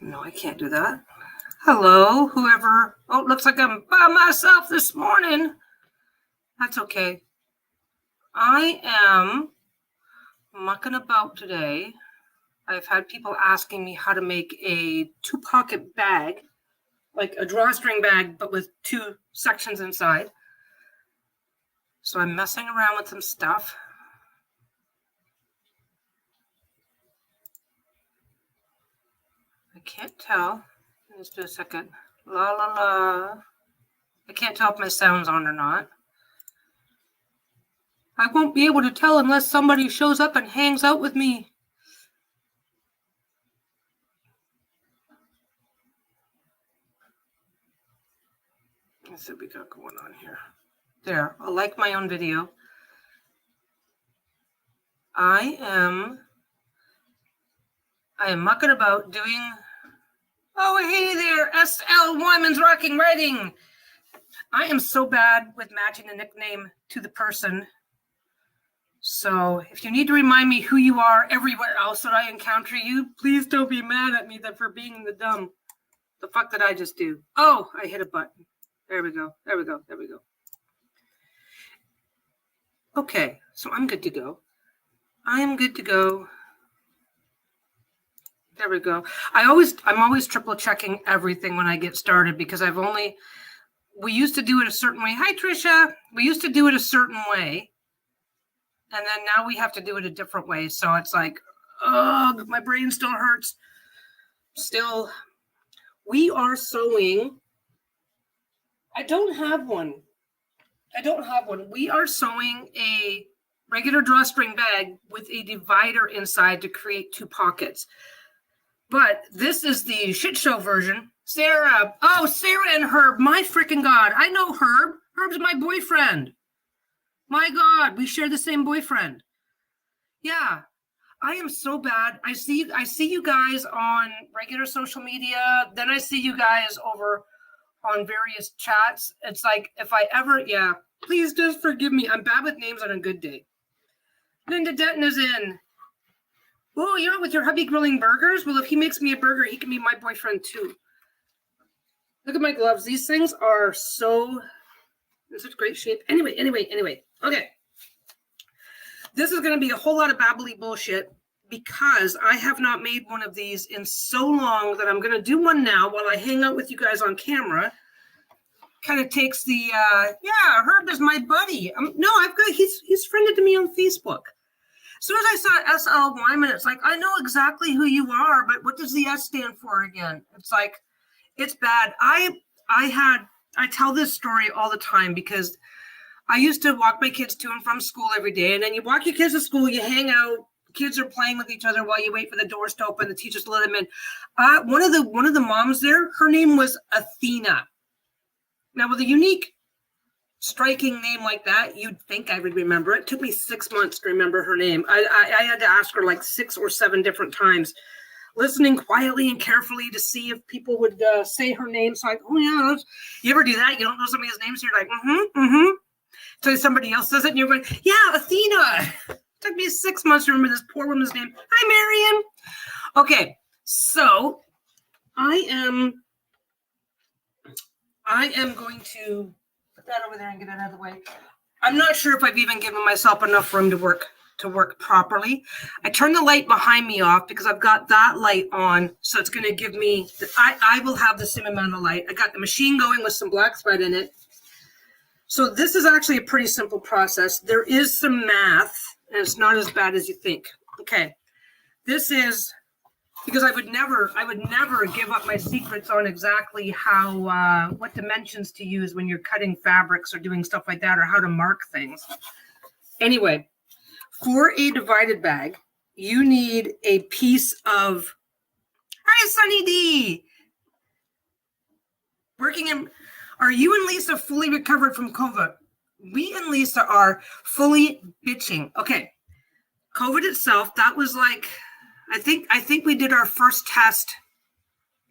No, I can't do that. Hello, whoever. Oh, looks like I'm by myself this morning. That's okay. I am mucking about today. I've had people asking me how to make a 2-pocket bag, like a drawstring bag, but with 2 sections inside. So I'm messing around with some stuff. I can't tell. Let's do a second. La la la. I can't tell if my sound's on or not. I won't be able to tell unless somebody shows up and hangs out with me. Let's see what we got going on here. There, I'll like my own video. I am mucking about doing. Oh, hey there, S.L. Wyman's Rocking Writing. I am so bad with matching the nickname to the person. So if you need to remind me who you are everywhere else that I encounter you, please don't be mad at me for being the fuck that I just do. Oh, I hit a button. There we go. There we go. There we go. Okay, so I'm good to go. I am good to go. There we go. I'm always triple checking everything when I get started because we used to do it a certain way. Hi, Trisha. We used to do it a certain way. And then now we have to do it a different way. So it's like, oh, my brain still hurts. Still, we are sewing. I don't have one. We are sewing a regular drawstring bag with a divider inside to create 2 pockets. But this is the shit show version. Sarah. Oh, Sarah and Herb. My freaking God. I know Herb. Herb's my boyfriend. My God. We share the same boyfriend. Yeah. I am so bad. I see you guys on regular social media. Then I see you guys over on various chats. It's like, if I ever, please just forgive me. I'm bad with names on a good day. Linda Denton is in. Oh, you're with your hubby grilling burgers? Well, if he makes me a burger, he can be my boyfriend too. Look at my gloves. These things are in such great shape. Anyway. Okay. This is going to be a whole lot of babbly bullshit because I have not made one of these in so long that I'm going to do one now while I hang out with you guys on camera. Kind of takes the, Herb is my buddy. He's friended to me on Facebook. As soon as I saw S.L. Wyman, it's like, I know exactly who you are, but what does the S stand for again? It's like, it's bad. I tell this story all the time because I used to walk my kids to and from school every day. And then you walk your kids to school, you hang out, kids are playing with each other while you wait for the doors to open, the teachers to let them in. One of the moms there, her name was Athena. Now, with a unique, striking name like that, you'd think I would remember it. It took me 6 months to remember her name. I had to ask her like 6 or 7 different times, listening quietly and carefully to see if people would say her name. So I, you ever do that? You don't know somebody's name, so you're like, So somebody else says it, and you're going, yeah, Athena. It took me 6 months to remember this poor woman's name. Hi, Marion. Okay, so I am going to put that over there and get it out of the way. I'm not sure if I've even given myself enough room to work properly. I turned the light behind me off because I've got that light on, so it's going to give me, I will have the same amount of light. I got the machine going with some black thread in it. So this is actually a pretty simple process. There is some math, and it's not as bad as you think. Okay, this is because I would never give up my secrets on exactly how what dimensions to use when you're cutting fabrics or doing stuff like that, or how to mark things. Anyway, for a divided bag, you need a piece of. Hi, Sunny D. Are you and Lisa fully recovered from COVID? We and Lisa are fully bitching. Okay, COVID itself, that was like, I think we did our first test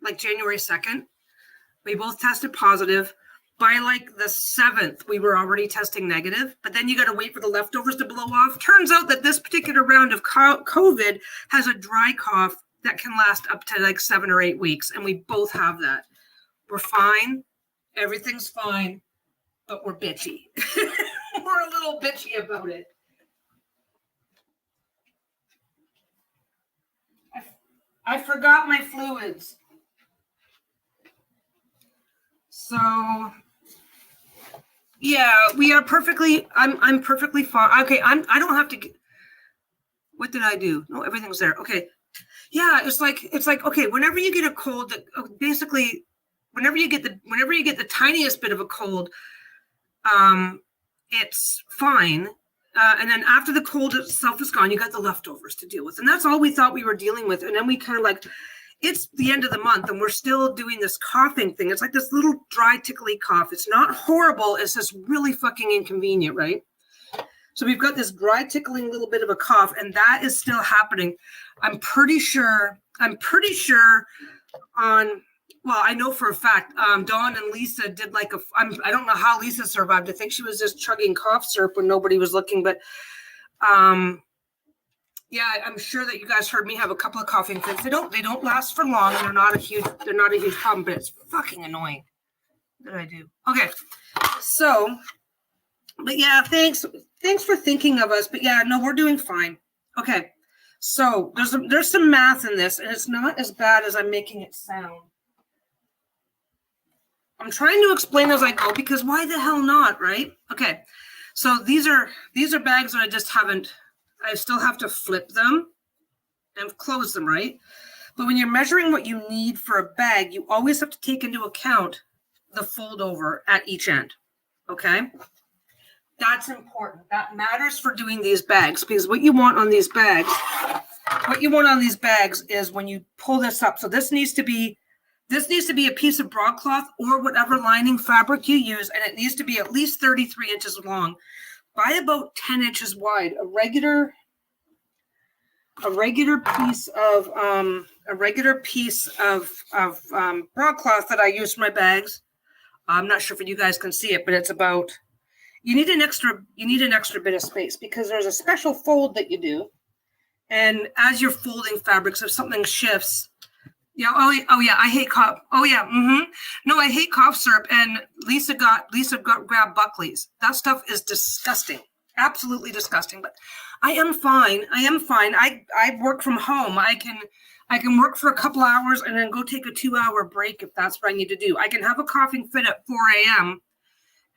like January 2nd. We both tested positive. By like the 7th, we were already testing negative, but then you got to wait for the leftovers to blow off. Turns out that this particular round of COVID has a dry cough that can last up to like 7 or 8 weeks. And we both have that. We're fine. Everything's fine, but we're bitchy. We're a little bitchy about it. I forgot my fluids. So yeah, we are perfectly, I'm perfectly fine. Okay, I don't have to get, what did I do? No, everything's there. Okay. Yeah, it's like okay, whenever you get a cold, basically whenever you get the tiniest bit of a cold, it's fine. And then after the cold itself is gone, you got the leftovers to deal with. And that's all we thought we were dealing with. And then we kind of like, it's the end of the month and we're still doing this coughing thing. It's like this little dry, tickly cough. It's not horrible. It's just really fucking inconvenient, right? So we've got this dry, tickling little bit of a cough, and that is still happening. I'm pretty sure on, well, I know for a fact, Dawn and Lisa did like I don't know how Lisa survived. I think she was just chugging cough syrup when nobody was looking, but yeah, I'm sure that you guys heard me have a couple of coughing fits. They don't last for long. They're not a huge problem, but it's fucking annoying. What did I do? Okay. So, but yeah, thanks for thinking of us. But yeah, no, we're doing fine. Okay. So there's some math in this, and it's not as bad as I'm making it sound. I'm trying to explain as I go because why the hell not, right? Okay. So these are bags that I still have to flip them and close them, right? But when you're measuring what you need for a bag, you always have to take into account the fold over at each end, okay? That's important. That matters for doing these bags because what you want on these bags is when you pull this up. So this needs to be a piece of broadcloth or whatever lining fabric you use, and it needs to be at least 33 inches long by about 10 inches wide. A regular piece of broadcloth that I use for my bags. I'm not sure if you guys can see it, but it's about. You need an extra bit of space because there's a special fold that you do, and as you're folding fabrics, if something shifts. Yeah. Oh yeah. I hate cough. Oh yeah. No, I hate cough syrup. And Lisa grabbed Buckley's. That stuff is disgusting. Absolutely disgusting. But I am fine. I work from home. I can work for a couple hours and then go take a 2-hour break if that's what I need to do. I can have a coughing fit at 4 a.m.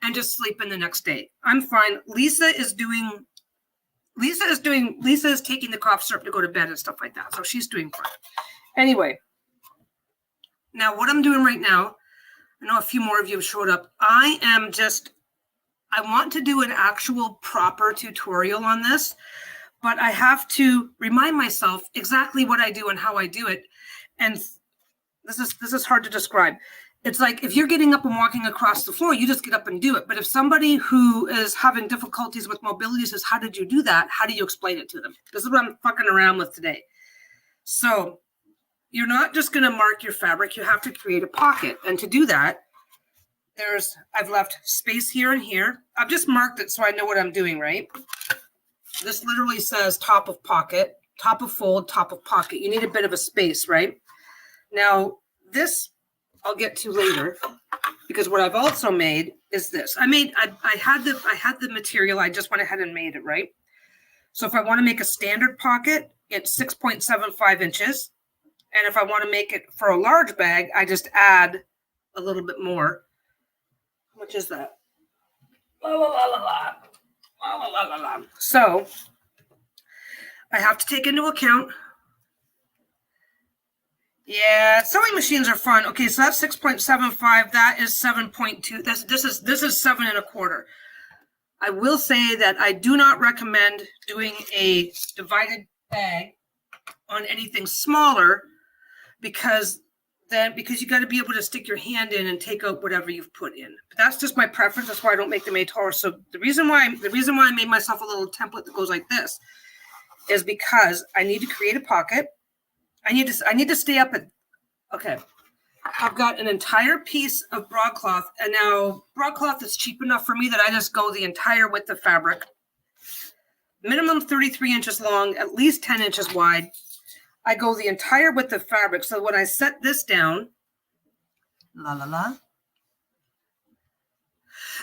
and just sleep in the next day. I'm fine. Lisa is taking the cough syrup to go to bed and stuff like that. So she's doing fine. Anyway. Now, what I'm doing right now, I know a few more of you have showed up. I want to do an actual proper tutorial on this, but I have to remind myself exactly what I do and how I do it. And this is hard to describe. It's like if you're getting up and walking across the floor, you just get up and do it. But if somebody who is having difficulties with mobility says, how did you do that? How do you explain it to them? This is what I'm fucking around with today. So you're not just going to mark your fabric. You have to create a pocket. And to do that, I've left space here and here. I've just marked it so I know what I'm doing, right? This literally says top of pocket, top of fold, top of pocket. You need a bit of a space, right? Now, this I'll get to later because what I've also made is this. I had the material. I just went ahead and made it, right? So if I want to make a standard pocket, it's 6.75 inches. And if I want to make it for a large bag, I just add a little bit more. How much is that? So I have to take into account. Yeah, sewing machines are fun. Okay, so that's 6.75. That is 7.2. This is 7 1/4. I will say that I do not recommend doing a divided bag on anything smaller because you got to be able to stick your hand in and take out whatever you've put in. But that's just my preference. That's why I don't make them taller. So the reason why I made myself a little template that goes like this is because I need to create a pocket. I need to stay up at. Okay, I've got an entire piece of broadcloth, and now broadcloth is cheap enough for me that I just go the entire width of fabric. Minimum 33 inches long, at least 10 inches wide. I go the entire width of fabric. So when I set this down,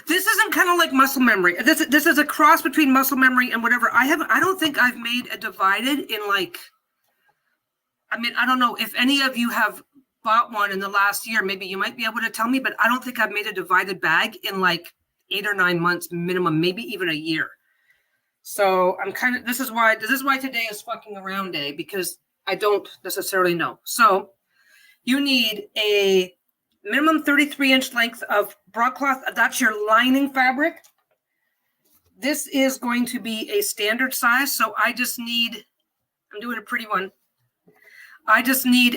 this isn't kind of like muscle memory. This is a cross between muscle memory and whatever. I don't think I've made a divided in like, I mean, I don't know if any of you have bought one in the last year. Maybe you might be able to tell me, but I don't think I've made a divided bag in like 8 or 9 months minimum, maybe even a year. So I'm kind of, this is why today is fucking around day, because I don't necessarily know. So you need a minimum 33-inch length of broadcloth. That's your lining fabric. This is going to be a standard size. So I just need, I'm doing a pretty one. I just need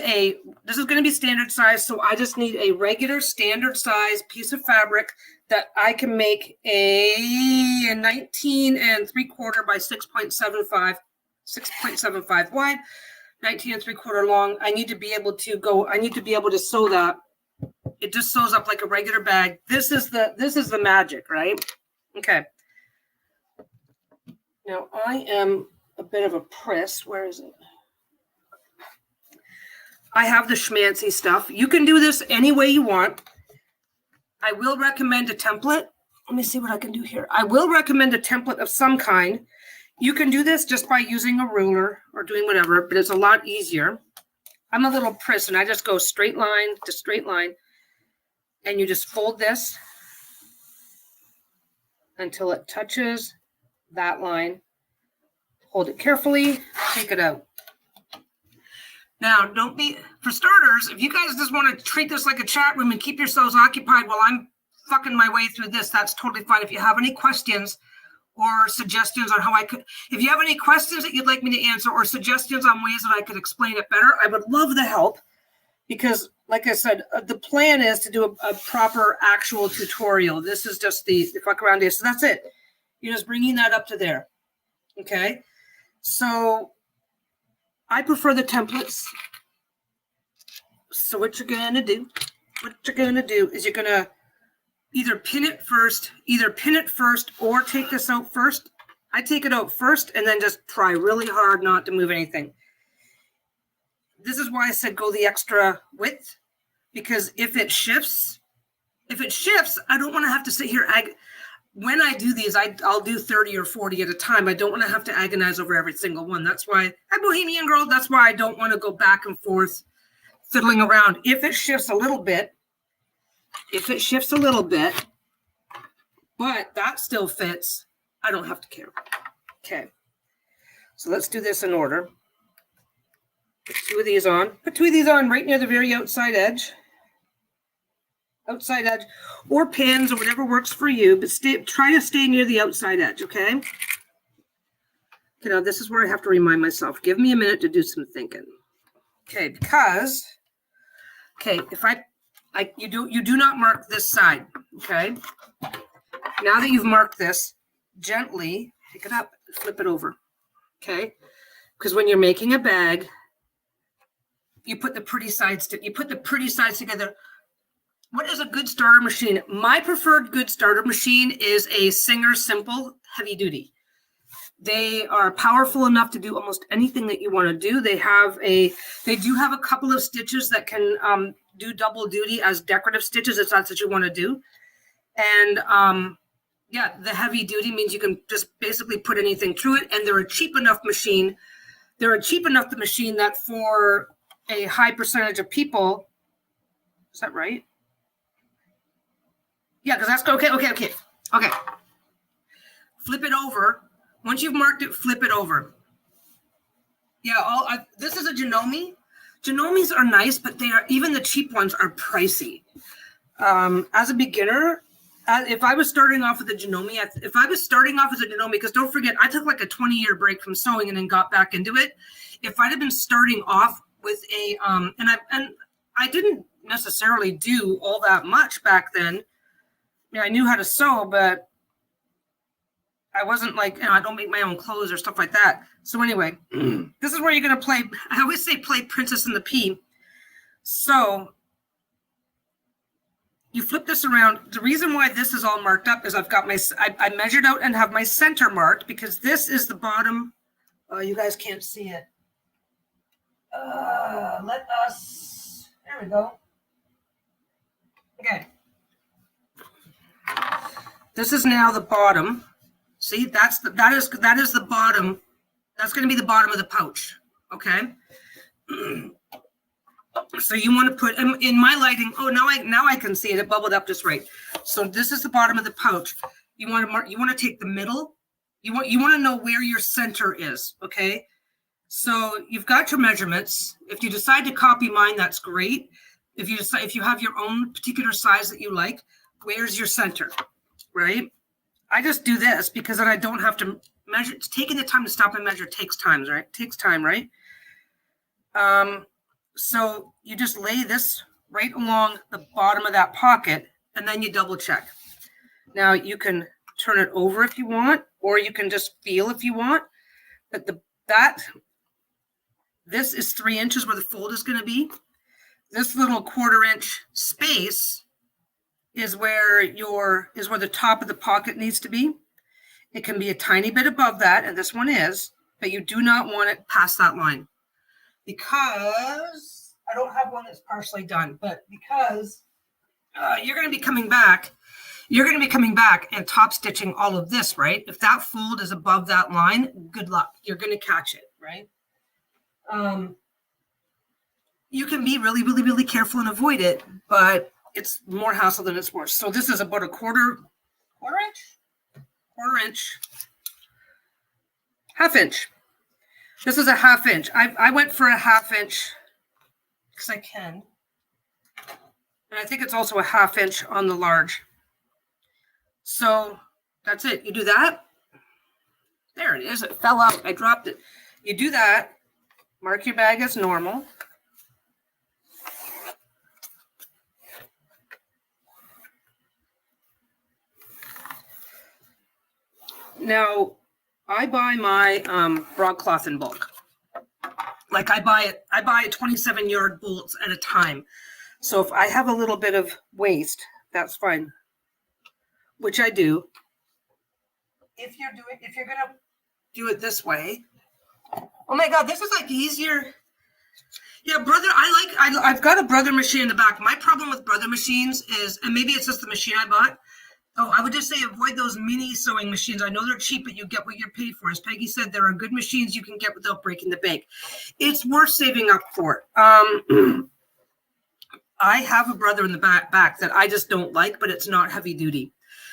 this is going to be standard size. So I just need a regular standard size piece of fabric that I can make a 19 3/4 by 6.75 wide, 19 3/4 long. I need to be able to sew that. It just sews up like a regular bag. This is the magic, right? Okay. Now I am a bit of a priss. Where is it? I have the schmancy stuff. You can do this any way you want. I will recommend a template. Let me see what I can do here. I will recommend a template of some kind. You can do this just by using a ruler or doing whatever, but it's a lot easier. I'm a little priss, and I just go straight line to straight line. And you just fold this until it touches that line. Hold it carefully, take it out. Now, for starters, if you guys just want to treat this like a chat room and keep yourselves occupied while I'm fucking my way through this, that's totally fine. If you have any questions or suggestions on if you have any questions that you'd like me to answer or suggestions on ways that I could explain it better, I would love the help, because like I said, the plan is to do a proper actual tutorial. This is just the fuck around here. So that's it. You're just bringing that up to there. Okay. So I prefer the templates. So what you're going to do is you're going to either pin it first or take this out first. I take it out first and then just try really hard not to move anything. This is why I said go the extra width, because if it shifts, I don't want to have to sit here. When I do these, I'll do 30 or 40 at a time. I don't want to have to agonize over every single one. That's why I'm Bohemian Girl. That's why I don't want to go back and forth fiddling around. If it shifts a little bit, but that still fits, I don't have to care. Okay. So let's do this in order. Put 2 of these on. Put 2 of these on right near the very outside edge. Or pins or whatever works for you, but try to stay near the outside edge, okay? Okay, now this is where I have to remind myself. Give me a minute to do some thinking. Okay, because if you do not mark this side, okay? Now that you've marked this, gently pick it up and flip it over, okay? Because when you're making a bag, you put the pretty sides together. What is a good starter machine? My preferred good starter machine is a Singer Simple Heavy Duty. They are powerful enough to do almost anything that you want to do. They do have a couple of stitches that can do double duty as decorative stitches if that's what you want to do. And yeah, the heavy duty means you can just basically put anything through it. And they're a cheap enough machine. That for a high percentage of people, is that right? Yeah, because that's okay. Flip it over. Once you've marked it, flip it over. Yeah, this is a Janome. Janomes are nice, but even the cheap ones are pricey. As a beginner, if I was starting off with a Janome, because don't forget, I took like a 20-year break from sewing and then got back into it. If I'd have been starting off with and I didn't necessarily do all that much back then. I knew how to sew, but I wasn't like, I don't make my own clothes or stuff like that. So anyway, this is where you're going to play. I always say play Princess and the Pea. So you flip this around. The reason why this is all marked up is I've got I measured out and have my center marked, because this is the bottom. You guys can't see it. Let us, there we go. Okay. This is now the bottom. See, that is the bottom. That's going to be the bottom of the pouch. Okay. So you want to put in my lighting. Oh, now I can see it. It bubbled up just right. So this is the bottom of the pouch. You want to take the middle. You want to know where your center is. Okay. So you've got your measurements. If you decide to copy mine, that's great. If you have your own particular size that you like, where's your center, right? I just do this because then I don't have to measure. It's taking the time to stop and measure takes time, right? So you just lay this right along the bottom of that pocket, and then you double check. Now you can turn it over if you want, or you can just feel if you want. But this is 3 inches where the fold is going to be. This little 1/4 inch space is where the top of the pocket needs to be. It can be a tiny bit above that, and this one is, but you do not want it past that line, because I don't have one that's partially done, but because you're going to be coming back and top stitching all of this, right? If that fold is above that line, good luck. You're going to catch it, right? You can be really, really, really careful and avoid it, but it's more hassle than it's worth. So this is about a quarter inch, half inch. This is a half inch. I went for a half inch because I can. And I think it's also a half inch on the large. So that's it. You do that. There it is. It fell out. I dropped it. You do that. Mark your bag as normal. Now, I buy my broadcloth in bulk. Like I buy 27-yard bolts at a time. So if I have a little bit of waste, that's fine. Which I do. If you're gonna do it this way. Oh my God, this is like easier. Yeah, brother, I've got a brother machine in the back. My problem with brother machines is, and maybe it's just the machine I bought. Oh, I would just say avoid those mini sewing machines. I know they're cheap, but you get what you're paid for. As Peggy said, there are good machines you can get without breaking the bank. It's worth saving up for it. I have a brother in the back that I just don't like, but it's not heavy duty.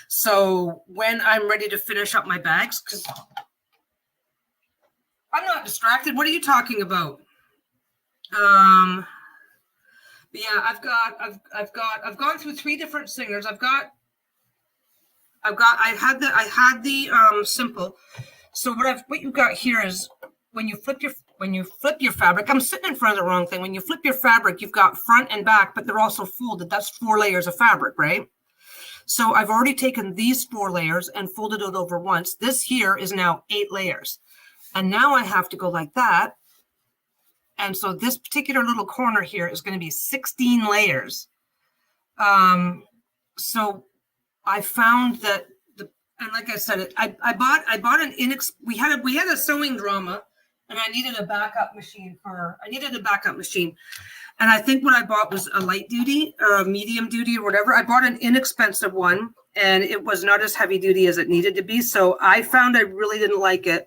So when I'm ready to finish up my bags, because I'm not distracted. What are you talking about? Yeah, I've gone through 3 different singers. I had the simple. So what you've got here is when you flip your fabric, I'm sitting in front of the wrong thing. When you flip your fabric, you've got front and back, but they're also folded. That's 4 layers of fabric, right? So I've already taken these 4 layers and folded it over once. This here is now 8 layers. And now I have to go like that. And so this particular little corner here is going to be 16 layers. So I found that and like I said, I bought an we had a sewing drama, and I needed a backup machine. And I think what I bought was a light duty or a medium duty or whatever. I bought an inexpensive one, and it was not as heavy duty as it needed to be. So I found I really didn't like it.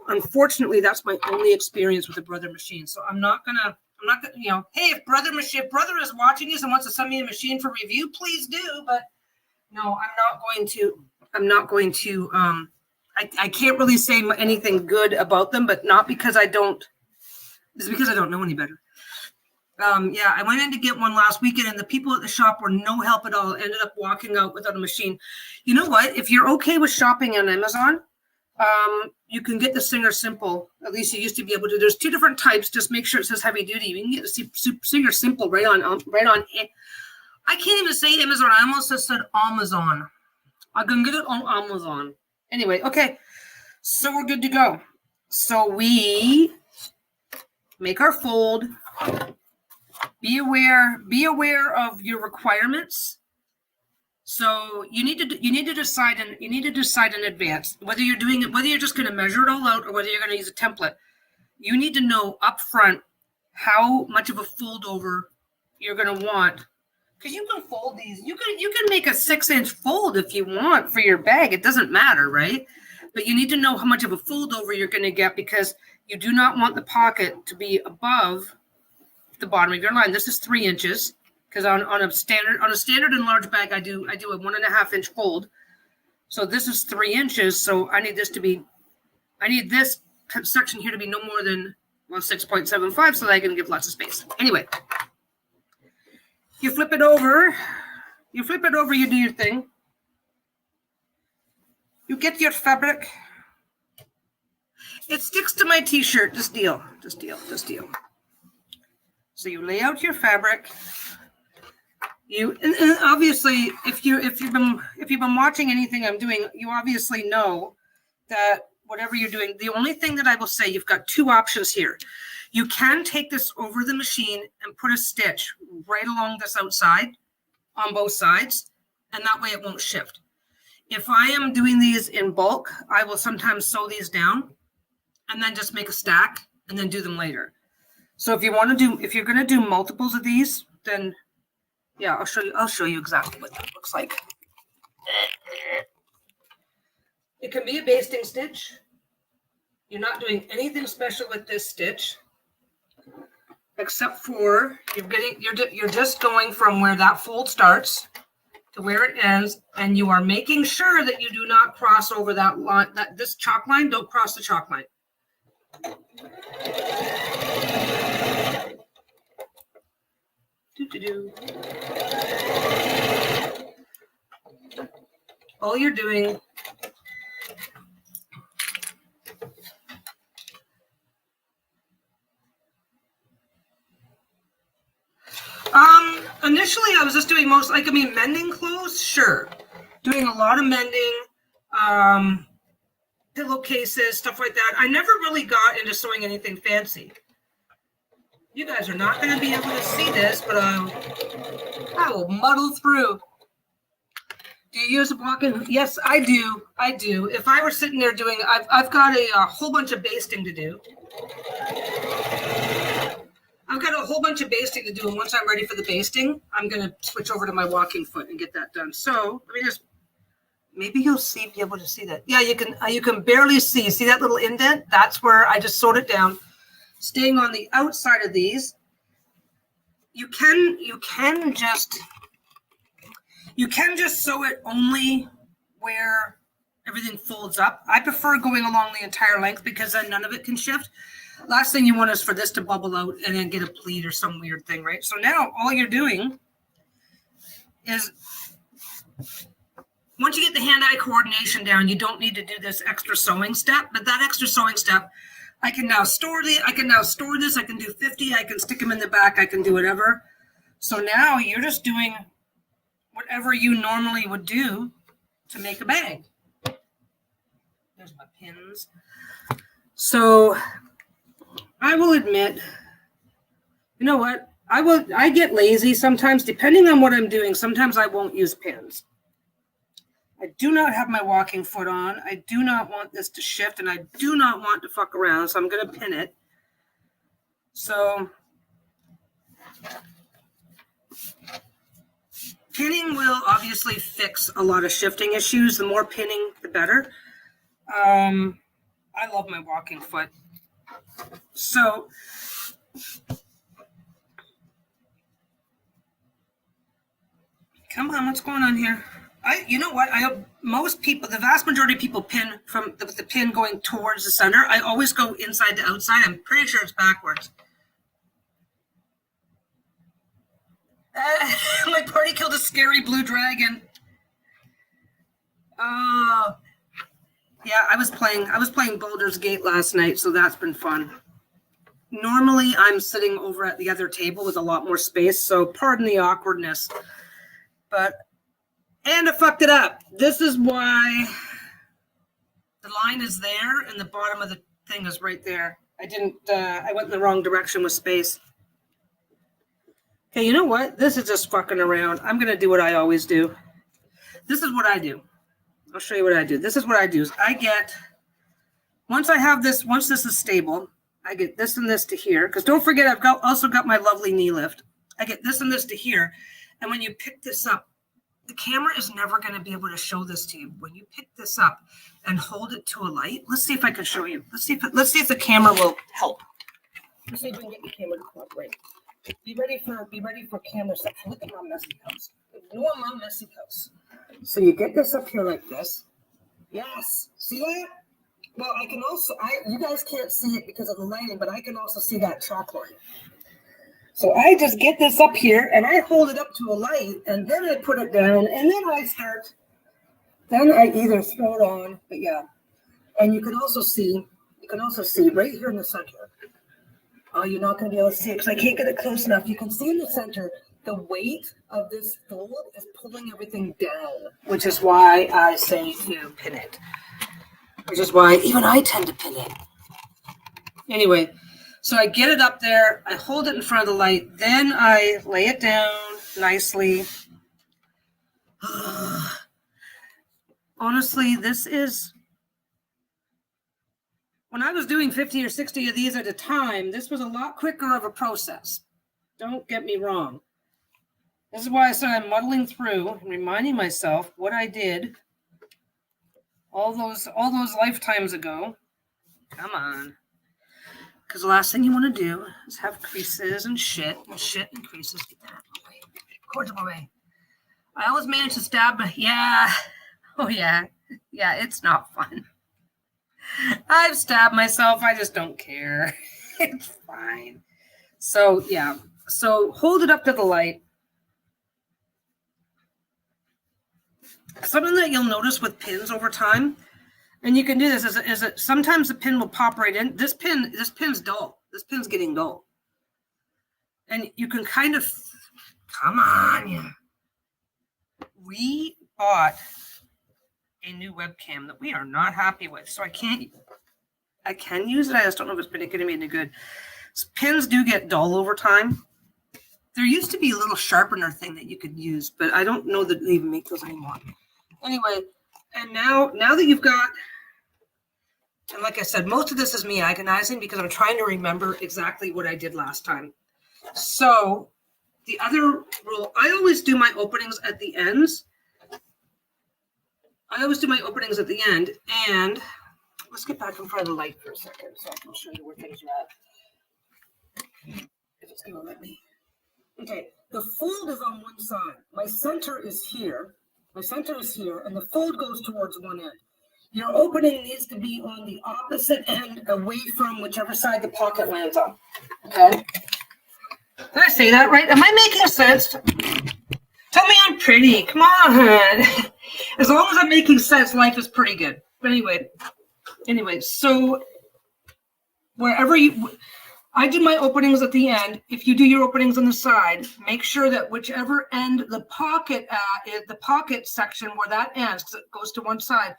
Unfortunately, that's my only experience with a brother machine. So I'm not gonna, hey, if brother is watching this and wants to send me a machine for review, please do. But no, I'm not going to, I can't really say anything good about them, but not because it's because I don't know any better. Yeah, I went in to get one last weekend, and the people at the shop were no help at all. Ended up walking out without a machine. You know what? If you're okay with shopping on Amazon, you can get the Singer Simple. At least you used to be able to. There's 2 different types. Just make sure it says heavy duty. You can get the Singer Simple right on. I can't even say Amazon. I almost just said Amazon. I can get it on Amazon. Anyway, okay. So we're good to go. So we make our fold. Be aware of your requirements. So you need to decide in advance whether you're just going to measure it all out or whether you're going to use a template. You need to know up front how much of a fold over you're going to want. Because you can fold these. You can make a 6-inch fold if you want for your bag. It doesn't matter, right? But you need to know how much of a fold over you're going to get, because you do not want the pocket to be above the bottom of your line. This is 3 inches, because on a standard and large bag, I do a 1.5 inch fold. So this is 3 inches. So I need this section here to be no more than 6.75, so that I can give lots of space. Anyway, you flip it over. You do your thing. You get your fabric. It sticks to my t-shirt. This deal. So you lay out your fabric. And obviously, if you've been watching anything I'm doing, you obviously know that whatever you're doing, the only thing that I will say, you've got 2 options here. You can take this over the machine and put a stitch right along this outside on both sides, and that way it won't shift. If I am doing these in bulk, I will sometimes sew these down and then just make a stack and then do them later. So if you're going to do multiples of these, then yeah, I'll show you exactly what that looks like. It can be a basting stitch. You're not doing anything special with this stitch, except for you're just going from where that fold starts to where it ends, and you are making sure that you do not cross over that line, this chalk line. Don't cross the chalk line. All you're doing initially I was just doing mending clothes, sure. Doing a lot of mending, pillowcases, stuff like that. I never really got into sewing anything fancy. You guys are not going to be able to see this, but I will muddle through. Do you use a blocking? Yes, I do. If I were sitting there doing, I've got a whole bunch of basting to do. And once I'm ready for the basting, I'm going to switch over to my walking foot and get that done. So let me just, maybe you'll be able to see that. Yeah, you can barely see. See that little indent? That's where I just sewed it down. Staying on the outside of these, you can just sew it only where everything folds up. I prefer going along the entire length because then none of it can shift. Last thing you want is for this to bubble out and then get a pleat or some weird thing, right? So now all you're doing is, once you get the hand-eye coordination down, you don't need to do this extra sewing step. But that extra sewing step, I can now store this. I can do 50. I can stick them in the back. I can do whatever. So now you're just doing whatever you normally would do to make a bag. There's my pins. So I will admit, you know what? I get lazy sometimes, depending on what I'm doing. Sometimes I won't use pins. I do not have my walking foot on. I do not want this to shift, and I do not want to fuck around, so I'm going to pin it. So pinning will obviously fix a lot of shifting issues. The more pinning, the better. I love my walking foot. So come on, what's going on here? You know what? Most people, the vast majority of people pin from the pin going towards the center. I always go inside to outside. I'm pretty sure it's backwards. My party killed a scary blue dragon. Oh, yeah. I was playing Baldur's Gate last night, so that's been fun. Normally, I'm sitting over at the other table with a lot more space, so pardon the awkwardness. And I fucked it up. This is why the line is there and the bottom of the thing is right there. I went in the wrong direction with space. Okay, you know what? This is just fucking around. I'm going to do what I always do. This is what I do. I'll show you what I do. This is what I do. Once this is stable, I get this and this to here. Because don't forget, I've also got my lovely knee lift. I get this and this to here. And when you pick this up, the camera is never going to be able to show this to you. When you pick this up and hold it to a light, let's see if I can show you. Let's see if the camera will help. Let's see if we can get the camera to cooperate. Be ready for camera stuff. Look at my messy house. Ignore my messy house. So you get this up here like this. Yes. See that? Well, I can also, you guys can't see it because of the lighting, but I can also see that chalk line. So I just get this up here and I hold it up to a light and then I put it down and then I either throw it on, but yeah. And you can also see right here in the center. Oh, you're not going to be able to see it because I can't get it close enough. You can see in the center, the weight of this fold is pulling everything down, which is why I say to pin it. Which is why even I tend to pin it. Anyway, so I get it up there, I hold it in front of the light, then I lay it down nicely. Honestly, this is, when I was doing 50 or 60 of these at a time, this was a lot quicker of a process. Don't get me wrong. This is why I said I'm muddling through and reminding myself what I did all those lifetimes ago. Come on. Because the last thing you want to do is have creases and shit and creases. Get that away. Cords away. I always manage to stab. Yeah. Oh, yeah. Yeah, it's not fun. I've stabbed myself. I just don't care. It's fine. So, yeah. So, hold it up to the light. Something that you'll notice with pins over time, and you can do this, is that sometimes the pin will pop right in. This pin's dull. This pin's getting dull. And you can kind of, come on. Yeah. We bought a new webcam that we are not happy with. So I can use it. I just don't know if it's going to be any good. So pins do get dull over time. There used to be a little sharpener thing that you could use, but I don't know that they even make those anymore. Anyway, and now that you've got, and like I said, most of this is me agonizing because I'm trying to remember exactly what I did last time. So the other rule, I always do my openings at the ends. And let's get back in front of the light for a second so I can show you where things are at. If it's going to let me. Okay, the fold is on one side. My center is here. And the fold goes towards one end. Your opening needs to be on the opposite end, away from whichever side the pocket lands on. Okay? Did I say that right? Am I making sense? Tell me I'm pretty. Come on. As long as I'm making sense, life is pretty good. But anyway, so wherever I do my openings at the end. If you do your openings on the side, make sure that whichever end the pocket section where that ends, because it goes to one side,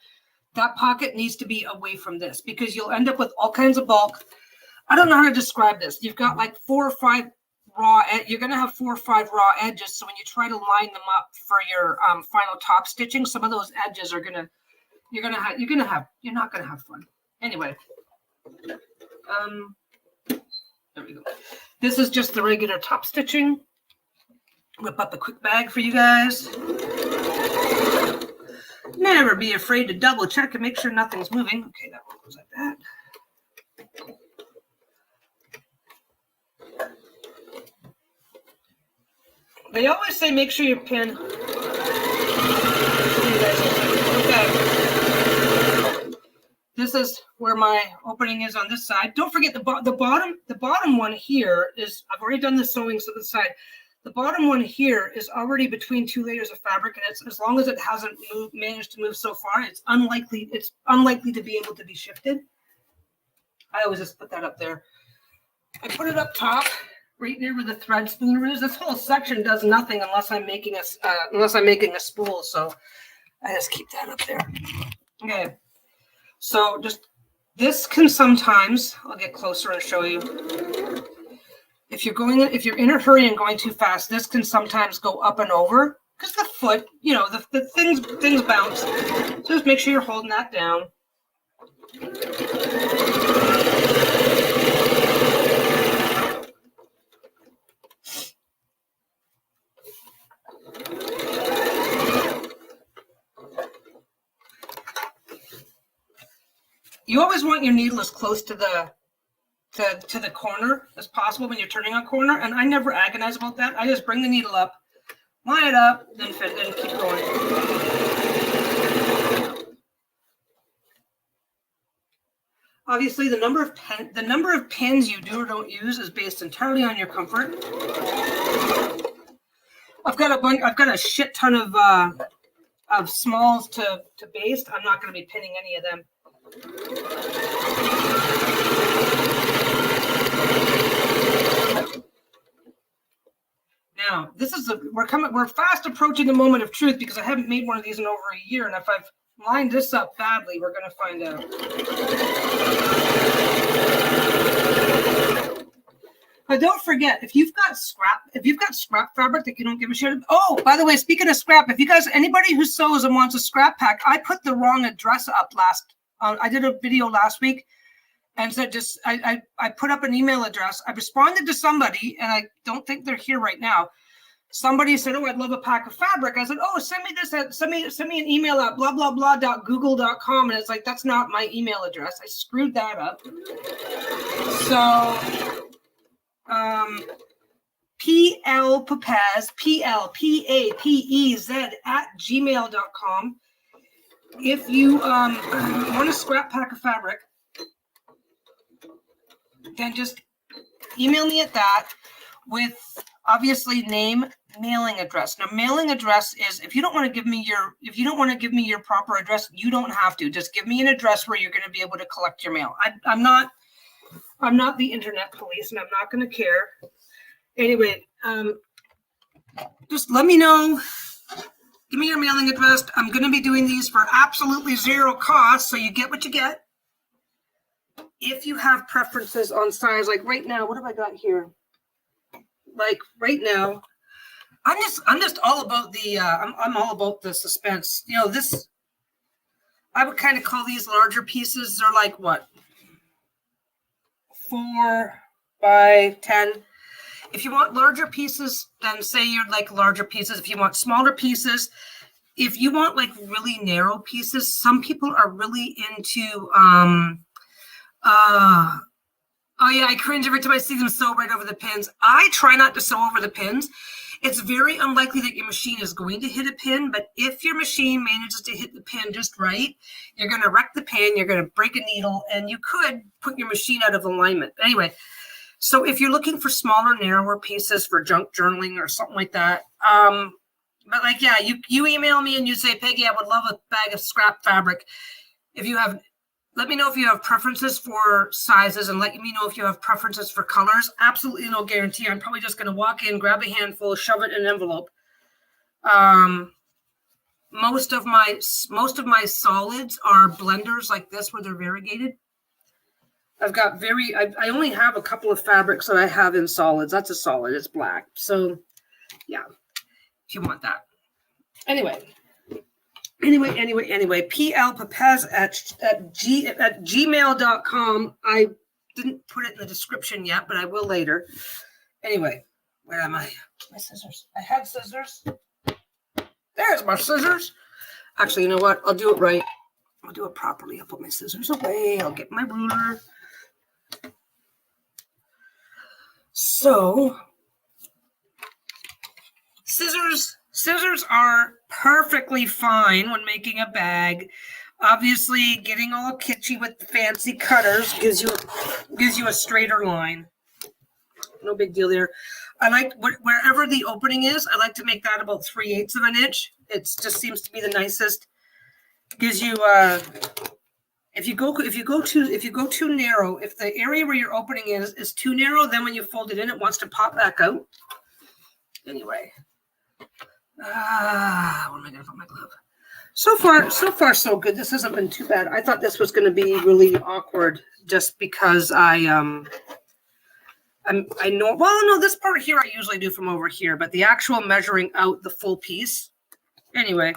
that pocket needs to be away from this because you'll end up with all kinds of bulk. I don't know how to describe this. You've got like 4 or 5 raw. You're going to have 4 or 5 raw edges. So when you try to line them up for your final top stitching, some of those edges are you're not going to have fun. Anyway. There we go. This is just the regular top stitching. Whip up a quick bag for you guys. Never be afraid to double check and make sure nothing's moving. Okay, that one goes like that. They always say make sure your pin. This is where my opening is on this side. Don't forget the bottom one here is, I've already done the sewing to the side. The bottom one here is already between 2 layers of fabric, and it's, as long as it hasn't managed to move so far, it's unlikely to be able to be shifted. I always just put that up there. I put it up top, right near where the thread spooner is. This whole section does nothing unless I'm making a spool, so I just keep that up there. Okay. So just, this can sometimes, I'll get closer and show you. If you're in a hurry and going too fast, this can sometimes go up and over because the foot, the things bounce. So just make sure you're holding that down. You always want your needle as close to the corner as possible when you're turning a corner, and I never agonize about that. I just bring the needle up, line it up, then fit, and keep going. Obviously, the number of pins you do or don't use is based entirely on your comfort. I've got a shit ton of smalls to baste. I'm not going to be pinning any of them. Now, we're fast approaching the moment of truth because I haven't made one of these in over a year, and if I've lined this up badly, we're going to find out. But don't forget, if you've got scrap fabric that you don't give a shit. Oh, by the way, speaking of scrap, anybody who sews and wants a scrap pack, I put the wrong address up I did a video last week and said I put up an email address. I responded to somebody, and I don't think they're here right now. Somebody said, "Oh, I'd love a pack of fabric." I said, "Oh, send me this. Send me an email at blah blah blah.google.com." And it's like, that's not my email address. I screwed that up. So, PLPapez, PLPAPEZ @gmail.com. If you want a scrap pack of fabric, then just email me at that with obviously name, mailing address. Now, mailing address is if you don't want to give me your proper address, you don't have to. Just give me an address where you're going to be able to collect your mail. I'm not the internet police, and I'm not going to care. Anyway, just let me know. Give me your mailing address. I'm going to be doing these for absolutely zero cost, so you get what you get. If you have preferences on size, like right now, what have I got here? Like right now, I'm just all about I'm all about the suspense. You know, this, I would kind of call these larger pieces. They're like what? 4 by 10. If you want larger pieces, then say you're like larger pieces. If you want smaller pieces, if you want like really narrow pieces, some people are really into oh yeah, I cringe every time I see them sew right over the pins. I try not to sew over the pins. It's very unlikely that your machine is going to hit a pin, but if your machine manages to hit the pin just right, you're going to wreck the pin, you're going to break a needle, and you could put your machine out of alignment. Anyway, so if you're looking for smaller, narrower pieces for junk journaling or something like that, but like, yeah, you email me and you say, Peggy, I would love a bag of scrap fabric. If you have, let me know if you have preferences for sizes, and let me know if you have preferences for colors. Absolutely no guarantee. I'm probably just going to walk in, grab a handful, shove it in an envelope. Most of my solids are blenders like this where they're variegated. I only have a couple of fabrics that I have in solids. That's a solid. It's black. So yeah, if you want that. Anyway, plpapez at gmail.com. I didn't put it in the description yet, but I will later. Anyway, where am I? My scissors. I had scissors. There's my scissors. Actually, you know what? I'll do it right. I'll do it properly. I'll put my scissors away. I'll get my ruler. So, Scissors are perfectly fine when making a bag. Obviously, getting all kitschy with the fancy cutters gives you a straighter line. No big deal there. I like wherever the opening is, I like to make that about 3/8 of an inch. It just seems to be the nicest. Gives you if you go too narrow, if the area where your opening is too narrow, then when you fold it in, it wants to pop back out. Anyway. Where am I going to put my glove? So far, so good. This hasn't been too bad. I thought this was going to be really awkward just because I know. Well, no, this part here I usually do from over here, but the actual measuring out the full piece. Anyway,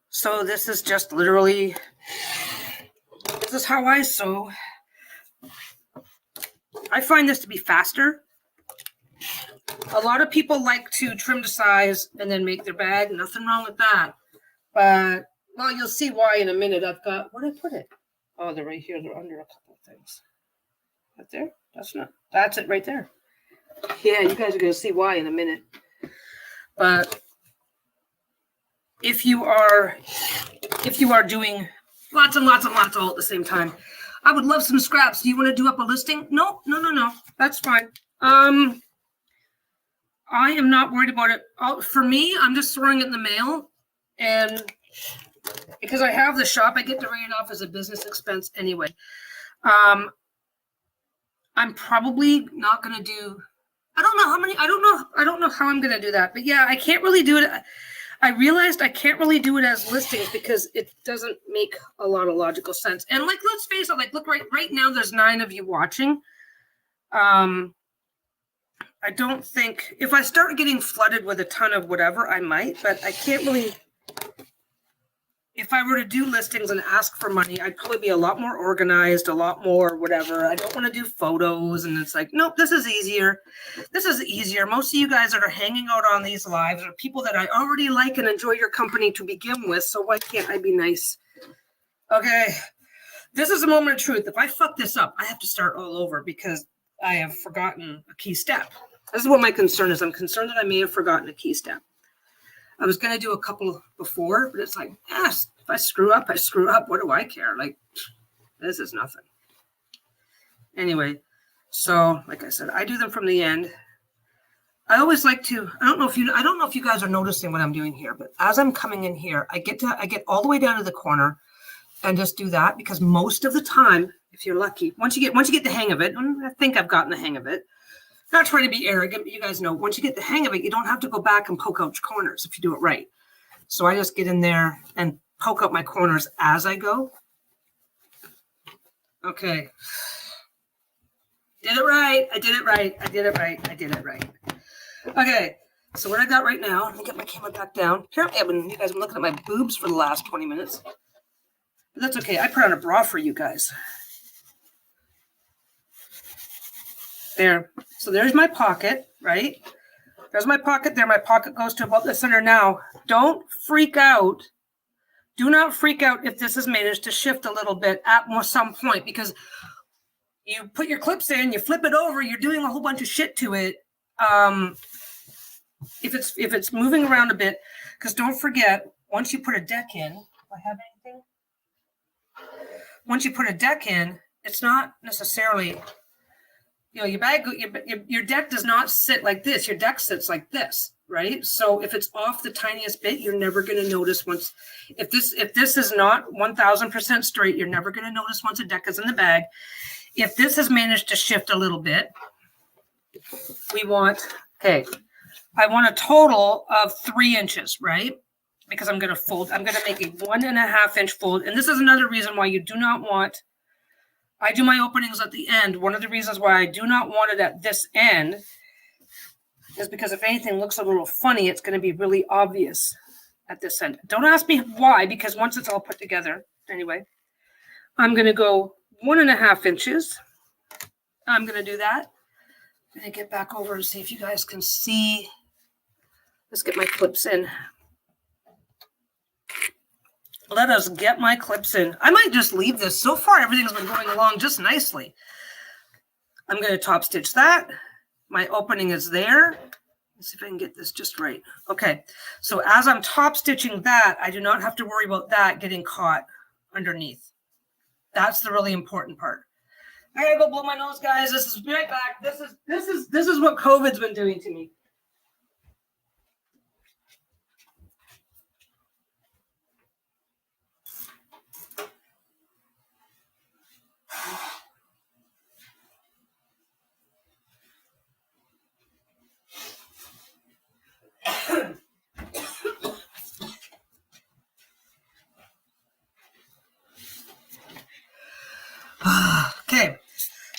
So this is just literally. This is how I sew. I find this to be faster. A lot of people like to trim to size and then make their bag. Nothing wrong with that. But, well, you'll see why in a minute. I've got, where did I put it? Oh, they're right here. They're under a couple of things. Right there? That's it right there. Yeah, you guys are going to see why in a minute. But if you are doing lots and lots and lots all at the same time, I would love some scraps. Do you want to do up a listing? No. That's fine. I am not worried about it. For me, I'm just throwing it in the mail, and because I have the shop, I get to write it off as a business expense anyway. I'm probably not going to do. I don't know how I'm going to do that, but yeah, I can't really do it. I realized I can't really do it as listings because it doesn't make a lot of logical sense. And like, let's face it, like, look, right now, there's 9 of you watching. I don't think if I start getting flooded with a ton of whatever, I might, but I can't really. If I were to do listings and ask for money, I'd probably be a lot more organized, a lot more whatever. I don't want to do photos. And it's like, nope, this is easier. Most of you guys that are hanging out on these lives are people that I already like and enjoy your company to begin with. So why can't I be nice? Okay. This is a moment of truth. If I fuck this up, I have to start all over because I have forgotten a key step. This is what my concern is. I'm concerned that I may have forgotten a key step. I was going to do a couple before, but it's like, yes, if I screw up, I screw up. What do I care? Like, this is nothing. Anyway, so like I said, I do them from the end. I always like to, I don't know if you guys are noticing what I'm doing here, but as I'm coming in here, I get all the way down to the corner and just do that because most of the time, if you're lucky, once you get the hang of it, and I think I've gotten the hang of it, not trying to be arrogant, but you guys know, once you get the hang of it, you don't have to go back and poke out corners if you do it right. So I just get in there and poke out my corners as I go. Okay. Did it right. I did it right. Okay. So what I got right now, let me get my camera back down. Apparently you guys have been looking at my boobs for the last 20 minutes. But that's okay. I put on a bra for you guys. There. So there's my pocket, right? There's my pocket there. My pocket goes to about the center now. Don't freak out. Do not freak out if this has managed to shift a little bit at some point because you put your clips in, you flip it over, you're doing a whole bunch of shit to it. If it's moving around a bit, because don't forget, once you put a deck in, do I have anything? Once you put a deck in, it's not necessarily... your deck does not sit like this. Your deck sits like this, right? So if it's off the tiniest bit, you're never going to notice once. If this is not 1,000% straight, you're never going to notice once a deck is in the bag. If this has managed to shift a little bit, I want a total of 3 inches, right? Because I'm going to fold. I'm going to make a 1.5 inch fold. And this is another reason why you do not want... I do my openings at the end. One of the reasons why I do not want it at this end is because if anything looks a little funny, it's going to be really obvious at this end. Don't ask me why, because once it's all put together, anyway, I'm going to go 1.5 inches. I'm going to do that. I'm going to get back over and see if you guys can see. Let's get my clips in. Let us get my clips in. I might just leave this. So far, everything's been going along just nicely. I'm going to top stitch that. My opening is there. Let's see if I can get this just right. Okay. So as I'm top stitching that, I do not have to worry about that getting caught underneath. That's the really important part. I gotta go blow my nose, guys. This is right back. This is what COVID's been doing to me. Okay,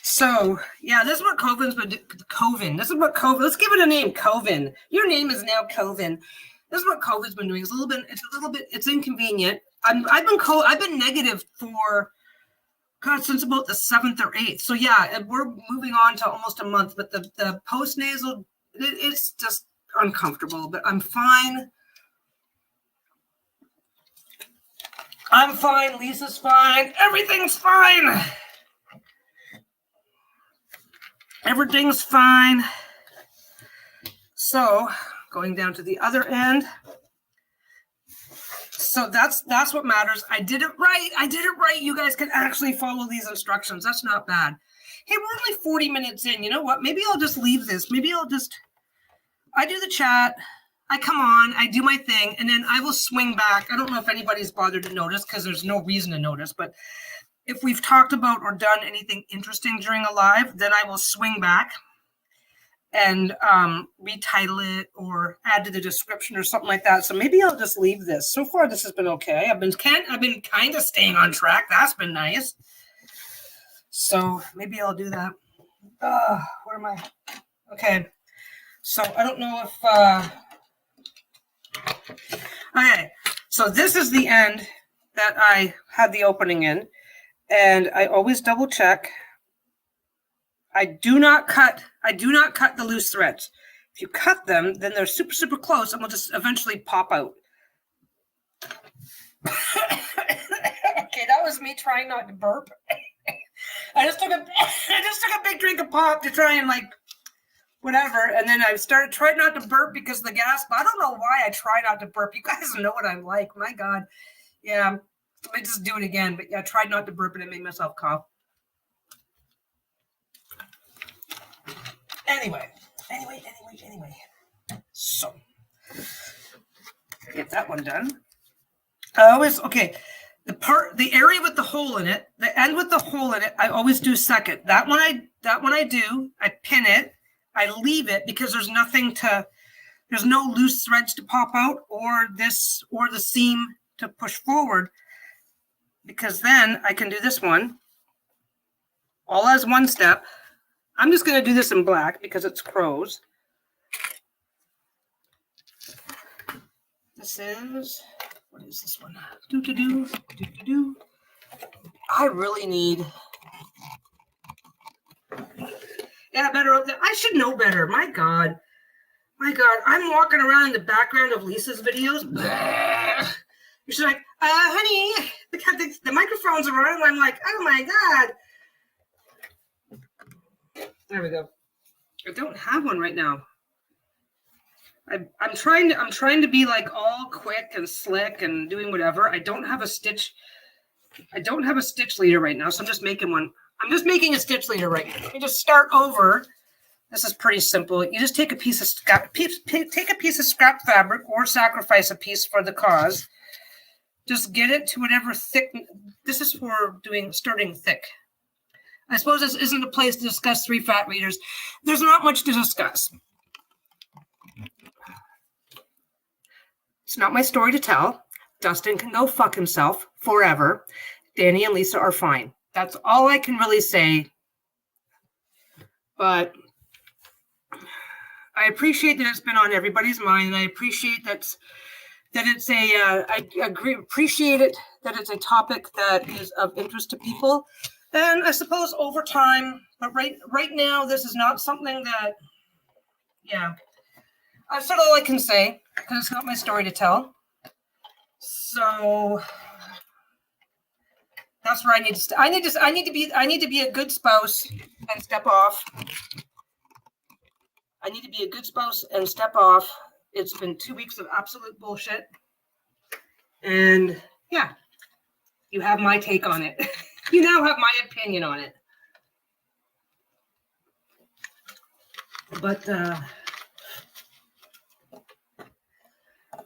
so yeah, this is what COVID's been doing. COVID. This is what COVID. Let's give it a name. COVID. Your name is now COVID. This is what COVID's been doing. It's inconvenient. I've been negative for since about the 7th or 8th. So yeah, we're moving on to almost a month. But the post nasal, it's just uncomfortable. But I'm fine. I'm fine. Lisa's fine. Everything's fine. Everything's fine. So going down to the other end. So that's what matters. I did it right. I did it right. You guys can actually follow these instructions. That's not bad. Hey, we're only 40 minutes in. You know what? Maybe I'll just leave this. Maybe I do the chat. I come on. I do my thing. And then I will swing back. I don't know if anybody's bothered to notice because there's no reason to notice. But if we've talked about or done anything interesting during a live, then I will swing back and retitle it or add to the description or something like that. So maybe I'll just leave this. So far, this has been okay. I've been kind of staying on track. That's been nice. So maybe I'll do that. Where am I? Okay. So I don't know if. Okay. So this is the end that I had the opening in, and I always double check. I do not cut the loose threads. If you cut them, then they're super, super close and will just eventually pop out. Okay, that was me trying not to burp. I just took a big drink of pop to try and whatever, and then I tried not to burp because of the gas. But I don't know why I try not to burp. You guys know what I'm like. My God, yeah. Let me just do it again. But yeah, I tried not to burp and I made myself cough. Anyway. So, get that one done. The area with the hole in it, the end with the hole in it, I always do second. That one I do. I pin it. I leave it because there's no loose threads to pop out or the seam to push forward. Because then I can do this one all as one step. I'm just going to do this in black because it's crows. What is this one? I really need. Yeah, better. I should know better. My God. I'm walking around in the background of Lisa's videos. She's like, honey, the microphones are on. I'm like, oh my God. There we go. I don't have one right now. I'm trying to be all quick and slick and doing whatever. I don't have a stitch leader right now, so I'm just making one. I'm just making a stitch leader right now. Let me just start over. This is pretty simple. You just take a piece of scrap fabric or sacrifice a piece for the cause. Just get it to whatever thick. This is for starting thick. I suppose this isn't a place to discuss 3 fat readers. There's not much to discuss. It's not my story to tell. Dustin can go fuck himself forever. Danny and Lisa are fine. That's all I can really say. But I appreciate that it's been on everybody's mind, and I appreciate that it's appreciate it that it's a topic that is of interest to people. And I suppose over time, but right now, this is not something that, yeah. That's sort of all I can say because it's not my story to tell. So that's where I need to. I need to be a good spouse and step off. I need to be a good spouse and step off. It's been 2 weeks of absolute bullshit, and yeah, you have my take on it. You now have my opinion on it. But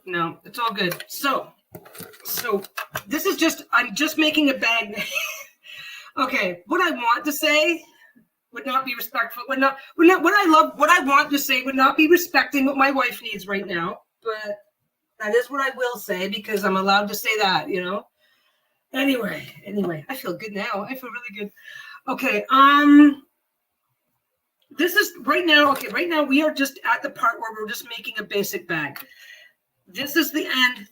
no, it's all good. So this is I'm just making a bag. Okay, what I want to say would not be respectful. What I want to say would not be respecting what my wife needs right now. But that is what I will say because I'm allowed to say that, you know. Anyway, I feel good now. I feel really good. Okay, this is right now. Okay, right now we are just at the part where we're just making a basic bag. This is the end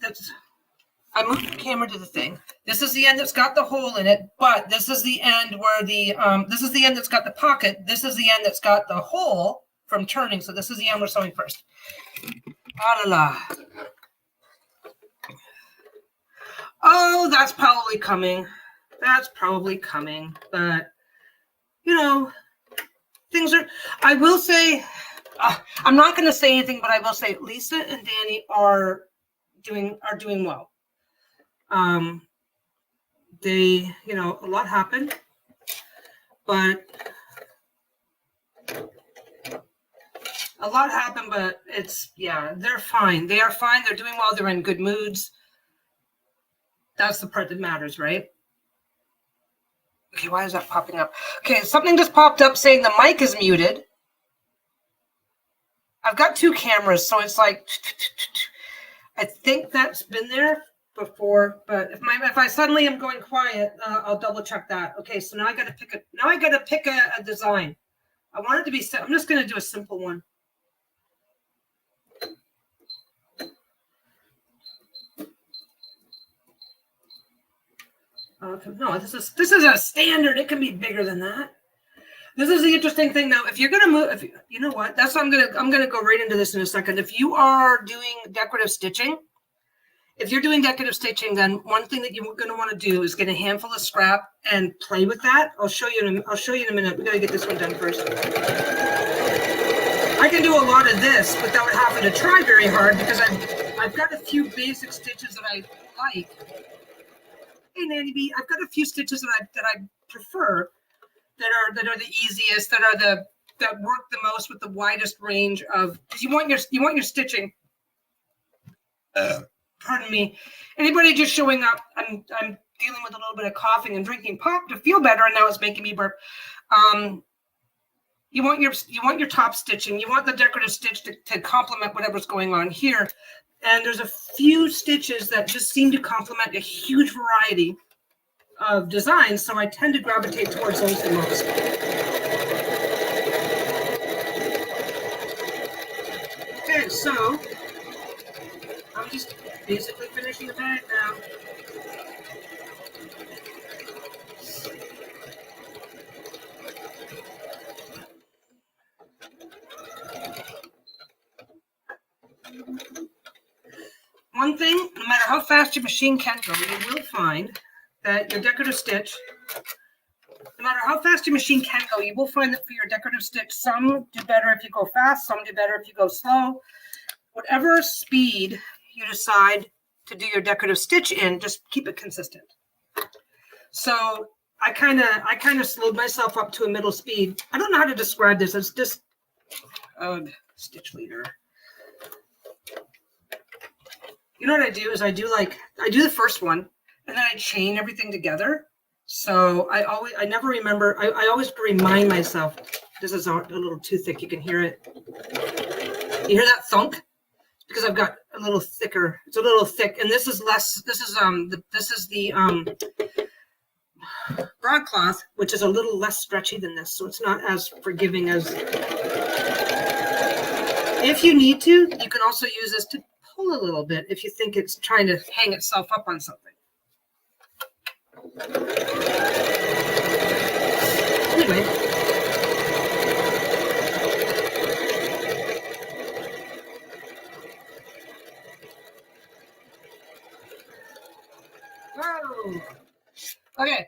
I moved the camera to the thing. This is the end that's got the hole in it, but this is the end where this is the end that's got the pocket. This is the end that's got the hole from turning. So this is the end we're sewing first. Ah la la. Oh, that's probably coming. That's probably coming. But, you know, things are, I will say, I'm not going to say anything, but I will say Lisa and Danny are doing well. They, you know, a lot happened, but it's, yeah, they're fine. They are fine. They're doing well. They're in good moods. That's the part that matters, right? Okay, why is that popping up? Okay, something just popped up saying the mic is muted. I've got two cameras, so it's like, I think that's been there before, but if I suddenly am going quiet, I'll double check that. Okay, so now I got to pick a design. I want it to be, I'm just going to do a simple one. No, this is a standard. It can be bigger than that. This is the interesting thing. Now, if you're going to move, you know what, that's what I'm going to go right into this in a second. If you are doing decorative stitching, then one thing that you're going to want to do is get a handful of scrap and play with that. I'll show you in a minute. We got to get this one done first. I can do a lot of this without having to try very hard because I've got a few basic stitches that I like. Hey, Nanny B, I've got a few stitches that I prefer that are the easiest, that work the most with the widest range of, because you want your stitching. Pardon me. Anybody just showing up? I'm dealing with a little bit of coughing and drinking pop to feel better, and now it's making me burp. You want your top stitching. You want the decorative stitch to complement whatever's going on here. And there's a few stitches that just seem to complement a huge variety of designs, so I tend to gravitate towards those the most. Okay, so I'm just basically finishing the bag now. One thing, no matter how fast your machine can go, you will find that your decorative stitch, no matter how fast your machine can go, you will find that for your decorative stitch, some do better if you go fast, some do better if you go slow. Whatever speed you decide to do your decorative stitch in, just keep it consistent. So I kind of slowed myself up to a middle speed. I don't know how to describe this. It's just stitch leader. You know what I do is I do the first one and then I chain everything together. So I never remember. I always remind myself. This is a little too thick. You can hear it. You hear that thunk? Because I've got a little thicker. It's a little thick, and this is less. This is the broadcloth, which is a little less stretchy than this, so it's not as forgiving as. If you need to, you can also use this to pull a little bit if you think it's trying to hang itself up on something. Anyway. Whoa. Okay.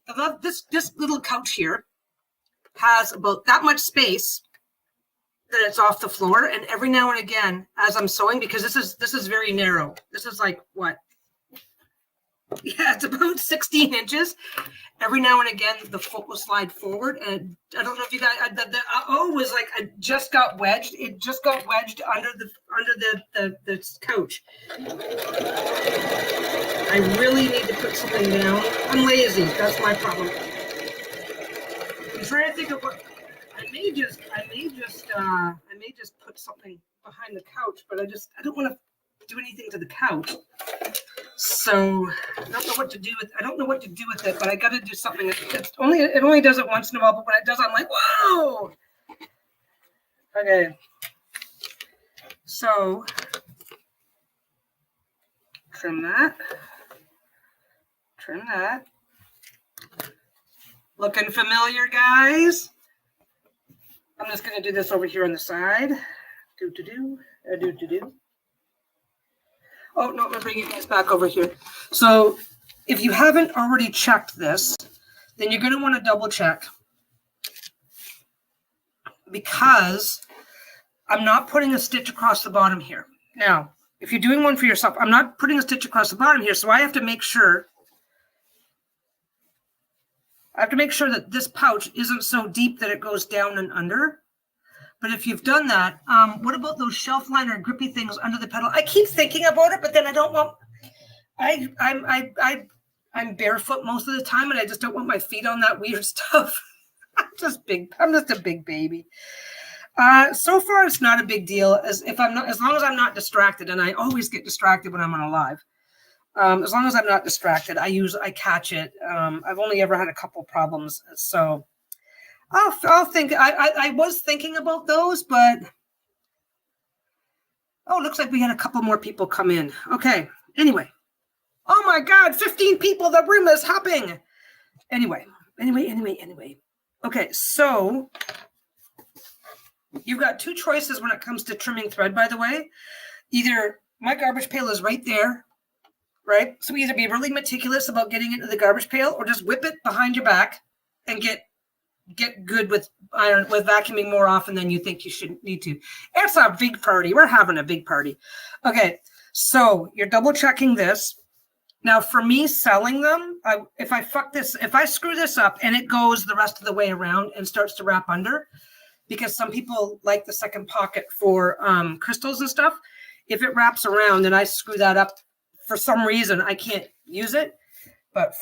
I love this little couch here has about that much space that it's off the floor, and every now and again as I'm sewing, because this is very narrow. This is like what? Yeah, it's about 16 inches. Every now and again, the foot will slide forward, and I don't know if you guys. The was like I just got wedged. It just got wedged under the couch. I really need to put something down. I'm lazy. That's my problem. I'm trying to think of what I may just put something behind the couch, but I don't want to do anything to the couch. So I don't know what to do with it, but I got to do something. It only does it once in a while, but when it does, I'm like, whoa. Okay. So trim that. Looking familiar, guys? I'm just going to do this over here on the side. Do. Oh, no, I'm bringing you guys back over here. So if you haven't already checked this, then you're going to want to double check, because I'm not putting a stitch across the bottom here. Now, if you're doing one for yourself, I'm not putting a stitch across the bottom here, so I have to make sure that this pouch isn't so deep that it goes down and under. But if you've done that, what about those shelf liner grippy things under the pedal? I keep thinking about it, but then I don't want. I'm barefoot most of the time, and I just don't want my feet on that weird stuff. I'm just a big baby. So far, it's not a big deal as long as I'm not distracted, and I always get distracted when I'm on a live. As long as I'm not distracted, I catch it. I've only ever had a couple problems, so I'll think. I was thinking about those, but oh, looks like we had a couple more people come in. Okay. Anyway, oh my God, 15 people. The room is hopping. Anyway. Okay, so you've got two choices when it comes to trimming thread, by the way. Either my garbage pail is right there, right? So either be really meticulous about getting into the garbage pail, or just whip it behind your back and get good with vacuuming more often than you think you should need to. It's a big party. We're having a big party. Okay, so you're double checking this. Now, for me selling them, if I screw this up and it goes the rest of the way around and starts to wrap under, because some people like the second pocket for crystals and stuff, if it wraps around and I screw that up for some reason, I can't use it. But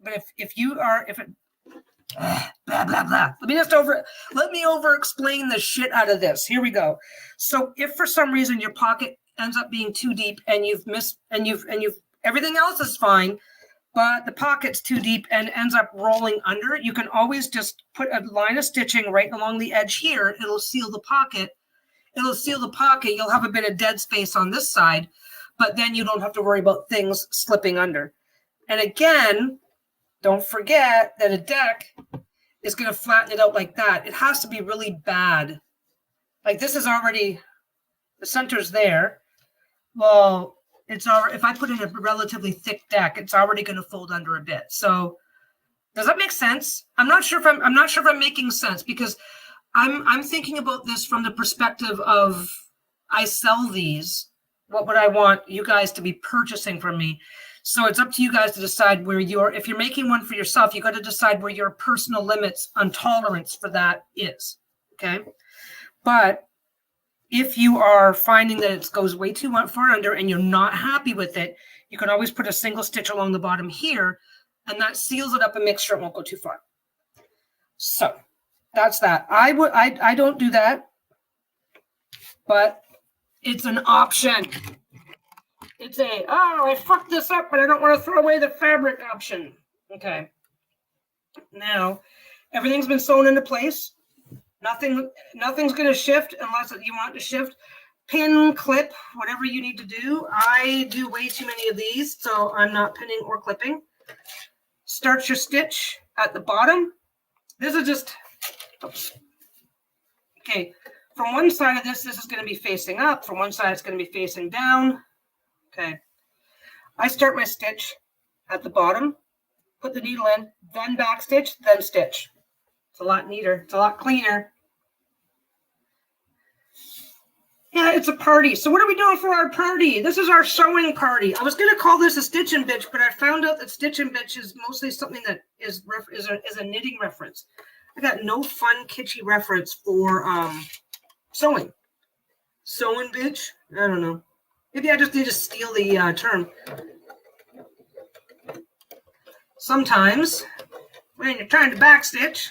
if it blah blah blah. Let me over explain the shit out of this. Here we go. So if for some reason your pocket ends up being too deep and you've everything else is fine, but the pocket's too deep and ends up rolling under, you can always just put a line of stitching right along the edge here. It'll seal the pocket. You'll have a bit of dead space on this side, but then you don't have to worry about things slipping under. And again, don't forget that a deck is going to flatten it out like that. It has to be really bad. Like this is already, the center's there. Well, it's already, if I put in a relatively thick deck, it's already going to fold under a bit. So does that make sense? I'm not sure if I'm making sense, because I'm thinking about this from the perspective of I sell these. What would I want you guys to be purchasing from me? So it's up to you guys to decide where if you're making one for yourself, you got to decide where your personal limits on tolerance for that is. Okay. But if you are finding that it goes way too far under and you're not happy with it, you can always put a single stitch along the bottom here, and that seals it up and makes sure it won't go too far. So that's that. I don't do that, but it's an option. It's I fucked this up, but I don't want to throw away the fabric option. Okay. Now, everything's been sewn into place. Nothing's going to shift unless you want to shift. Pin, clip, whatever you need to do. I do way too many of these, so I'm not pinning or clipping. Start your stitch at the bottom. This is just, oops. Okay, from one side of this is going to be facing up. From one side, it's going to be facing down. Okay. I start my stitch at the bottom, put the needle in, then back stitch, then stitch. It's a lot neater. It's a lot cleaner. Yeah, it's a party. So what are we doing for our party? This is our sewing party. I was going to call this a stitch and bitch, but I found out that stitch and bitch is mostly something that is a knitting reference. I got no fun, kitschy reference for sewing. Sewing bitch? I don't know. Maybe I just need to steal the term. Sometimes when you're trying to backstitch,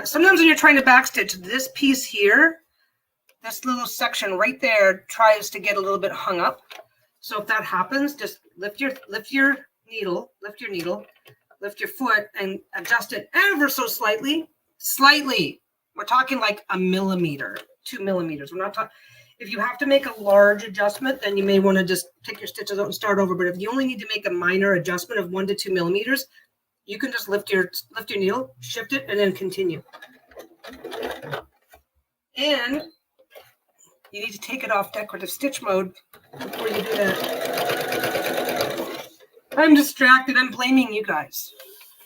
sometimes when you're trying to backstitch, this piece here, this little section right there tries to get a little bit hung up. So if that happens, just lift your needle, lift your foot and adjust it ever so slightly. Slightly. We're talking like a millimeter, 2 millimeters. We're not talking. If you have to make a large adjustment, then you may want to just take your stitches out and start over. But if you only need to make a minor adjustment of 1 to 2 millimeters, you can just lift your needle, shift it, and then continue. And You need to take it off decorative stitch mode before you do that. I'm distracted. I'm blaming you guys.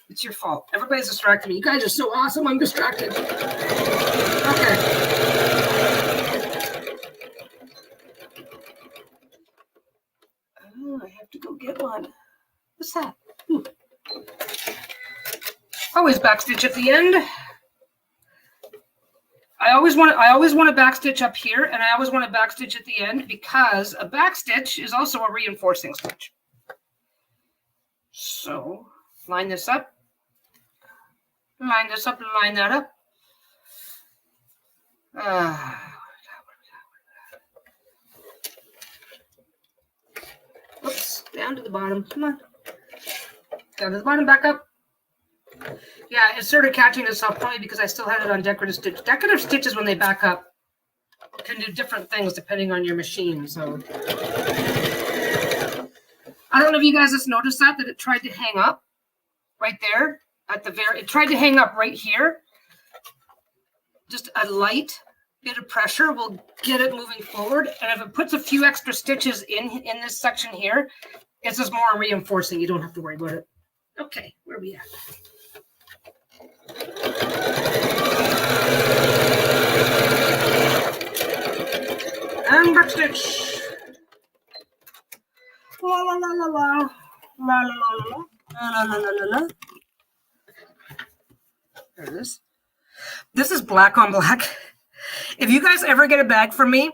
It's your fault. Everybody's distracted me. You guys are so awesome. I'm distracted. Okay. Oh, I have to go get one. What's that? Ooh. Always backstitch at the end. I always want to backstitch up here, and I always want to backstitch at the end because a backstitch is also a reinforcing stitch. So line this up, line this up, and line that up. Oops, down to the bottom. Come on. Down to the bottom, back up. Yeah, it started catching itself probably because I still had it on decorative stitch. Decorative stitches, when they back up, can do different things depending on your machine. So I don't know if you guys just noticed that it tried to hang up right there at the very, it tried to hang up right here. Just a light bit of pressure will get it moving forward. And if it puts a few extra stitches in this section here, it's just more reinforcing. You don't have to worry about it. Okay, where are we at? And backstitch. La la la la la. La la la la la la la la. There it is. This is black on black. If you guys ever get a bag from me,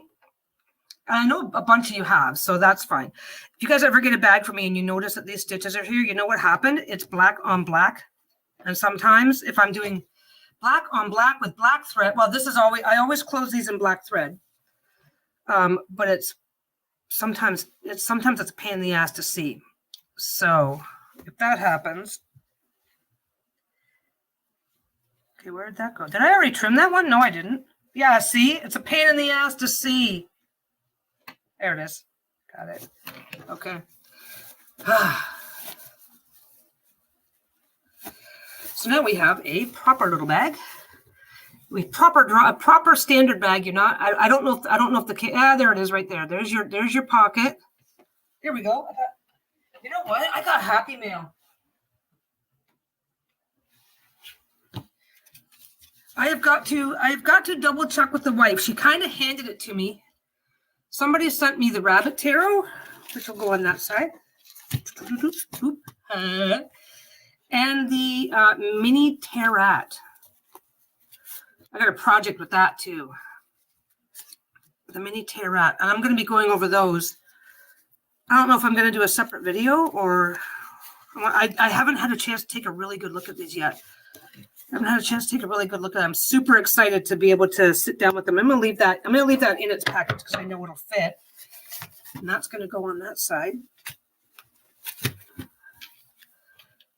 I know a bunch of you have, so that's fine. If you guys ever get a bag from me and you notice that these stitches are here, you know what happened? It's black on black. And sometimes if I'm doing black on black with black thread, well, this is always, I always close these in black thread. But it's sometimes it's a pain in the ass to see. So if that happens, okay, where did that go? Did I already trim that one? No, I didn't. Yeah, see, it's a pain in the ass to see. There it is. Got it. Okay. So now we have a proper little bag. We a proper standard bag. You're not. I don't know if the there it is right there. There's your pocket. Here we go. You know what? I got Happy Mail. I have got to double check with the wife. She kind of handed it to me. Somebody sent me the rabbit tarot, which will go on that side. And the mini tarot. I got a project with that too. The mini tarot. And I'm going to be going over those. I don't know if I'm going to do a separate video or I haven't had a chance to take a really good look at these yet. I haven't had a chance to take a really good look at them. I'm super excited to be able to sit down with them. I'm going to leave that in its package because I know it'll fit. And that's going to go on that side.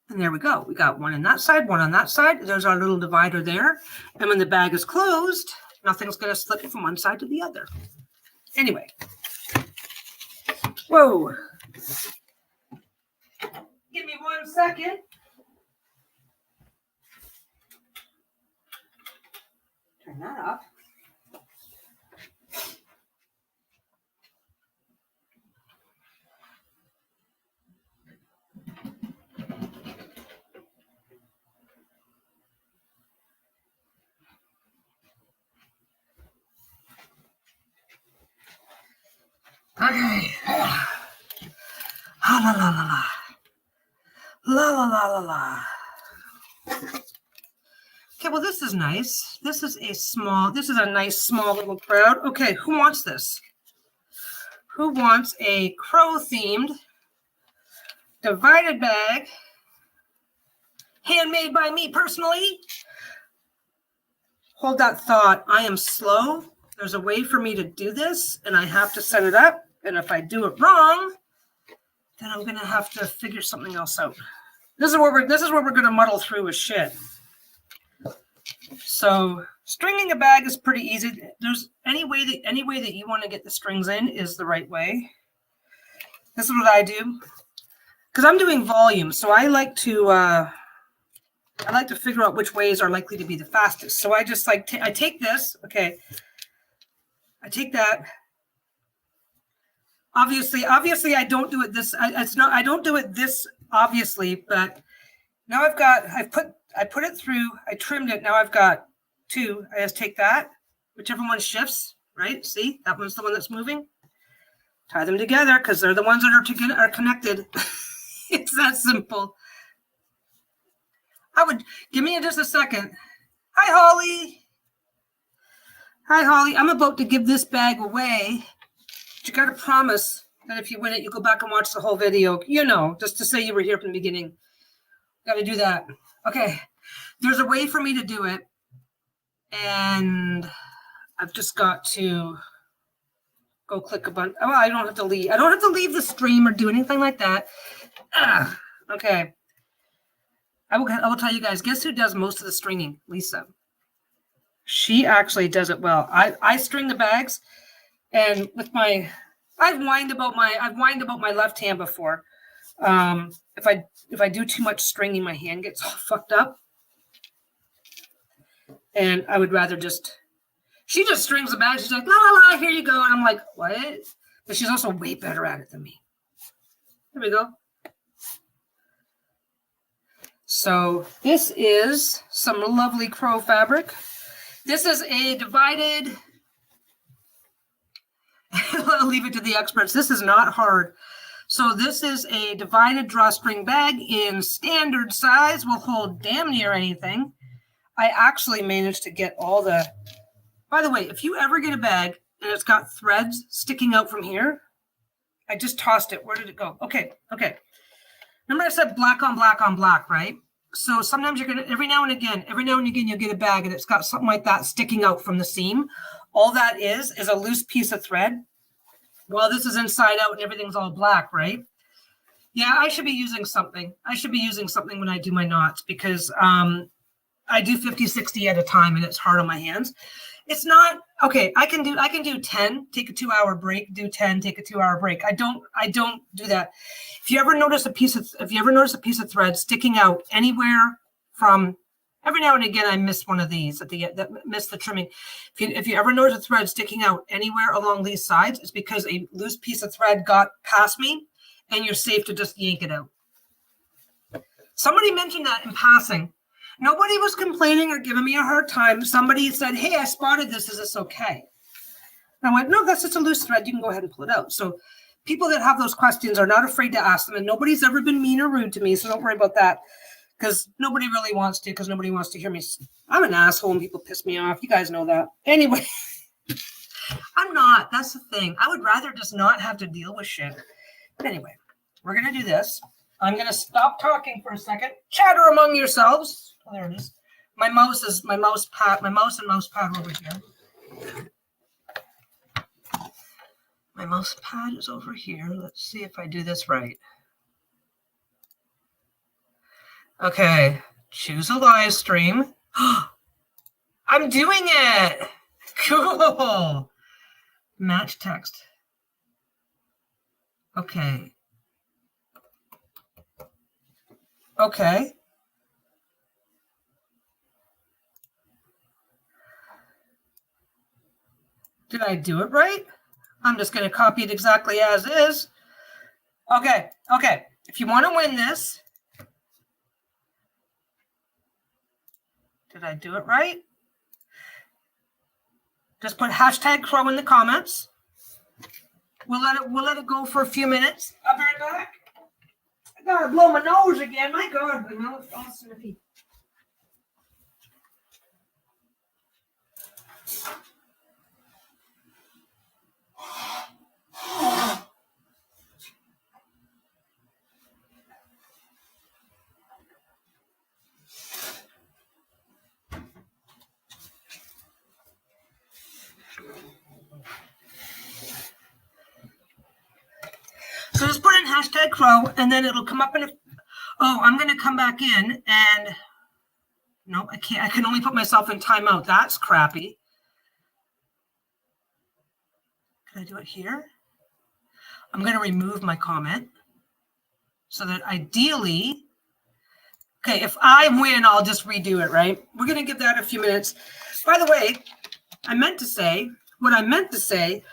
And there we go. We got one on that side, one on that side. There's our little divider there. And when the bag is closed, nothing's going to slip from one side to the other. Anyway. Whoa. Give me 1 second. Turn that off. Okay. La la la la la. La la la la la. Okay, well, this is nice. This is a nice small little crowd. Okay, who wants this? Who wants a crow-themed divided bag, handmade by me personally? Hold that thought. I am slow. There's a way for me to do this, and I have to set it up. And if I do it wrong, then I'm gonna have to figure something else out. This is where we're gonna muddle through with shit. So stringing a bag is pretty easy. There's any way that you want to get the strings in is the right way. This is what I do because I'm doing volume, so I like to figure out which ways are likely to be the fastest. So I just I take this. Okay, I take that. Obviously, I don't do it this. I don't do it this obviously, but now I put it through. I trimmed it. Now I've got 2. I just take that, whichever one shifts. Right? See, that one's the one that's moving. Tie them together because they're the ones that are connected. It's that simple. Give me just a second. Hi, Holly. Hi, Holly. I'm about to give this bag away. But you got to promise that if you win it, you go back and watch the whole video. You know, just to say you were here from the beginning. Got to do that. Okay. There's a way for me to do it. And I've just got to go click a button. Oh, I don't have to leave. I don't have to leave the stream or do anything like that. Okay. I will tell you guys, guess who does most of the stringing? Lisa. She actually does it well. I string the bags, and with I've whined about my left hand before. If I do too much stringing, my hand gets all fucked up. And I would rather she just strings the bag. She's like, la la la, here you go. And I'm like, what? But she's also way better at it than me. There we go. So this is some lovely crow fabric. This is a divided, I'll leave it to the experts. This is not hard. So this is a divided drawstring bag in standard size. Will hold damn near anything. I actually managed to get all the, by the way, if you ever get a bag and it's got threads sticking out from here, I just tossed it. Where did it go? Okay. Remember I said black on black on black, right? So sometimes you're going to, every now and again, you'll get a bag and it's got something like that sticking out from the seam. All that is a loose piece of thread. Well, this is inside out and everything's all black, right? Yeah, I should be using something. When I do my knots because I do 50, 60 at a time and it's hard on my hands. It's not, okay, I can do 10, take a 2-hour break, do 10, take a 2-hour break. I don't do that. If you ever notice a piece of thread sticking out anywhere from, every now and again I miss one of these miss the trimming. If you ever notice a thread sticking out anywhere along these sides, it's because a loose piece of thread got past me and you're safe to just yank it out. Somebody mentioned that in passing. Nobody was complaining or giving me a hard time. Somebody said, hey, I spotted this. Is this okay? And I went, no, that's just a loose thread. You can go ahead and pull it out. So people that have those questions are not afraid to ask them. And nobody's ever been mean or rude to me. So don't worry about that. Because nobody really wants to. Because nobody wants to hear me. I'm an asshole and people piss me off. You guys know that. Anyway, I'm not. That's the thing. I would rather just not have to deal with shit. But anyway, we're going to do this. I'm going to stop talking for a second. Chatter among yourselves. Oh, there it is. My mouse and mouse pad over here. My mouse pad is over here. Let's see if I do this right. Okay. Choose a live stream. I'm doing it. Cool. Match text. Okay. Did I do it right? I'm just going to copy it exactly as is. Okay. If you want to win this, did I do it right? Just put #crow in the comments. We'll let it go for a few minutes. I'll be right back. I gotta blow my nose again. My God, my mouth is all sniffy. So just put in #crow and then it'll come up in I'm going to come back in and no, I can't. I can only put myself in timeout. That's crappy. Can I do it here? I'm going to remove my comment so that ideally, okay, if I win, I'll just redo it, right? We're going to give that a few minutes. By the way, I meant to say, what I meant to say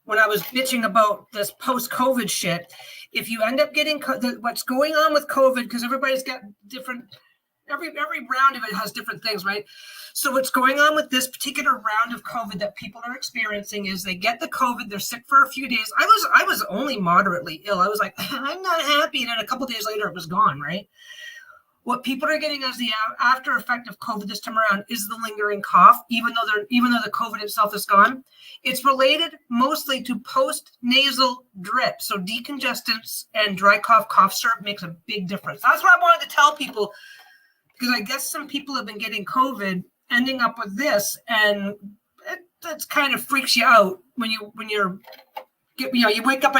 when I was bitching about this post-COVID shit, if you end up getting what's going on with COVID, because everybody's got different, every round of it has different things, right? So what's going on with this particular round of COVID that people are experiencing is they get the COVID, they're sick for a few days. I was only moderately ill. I was like, I'm not happy. And then a couple of days later, it was gone, right? What people are getting as the after effect of COVID this time around is the lingering cough, even though the COVID itself is gone. It's related mostly to post-nasal drip. So decongestants and dry cough syrup makes a big difference. That's what I wanted to tell people, because I guess some people have been getting COVID, ending up with this, and it kind of freaks you out when you wake up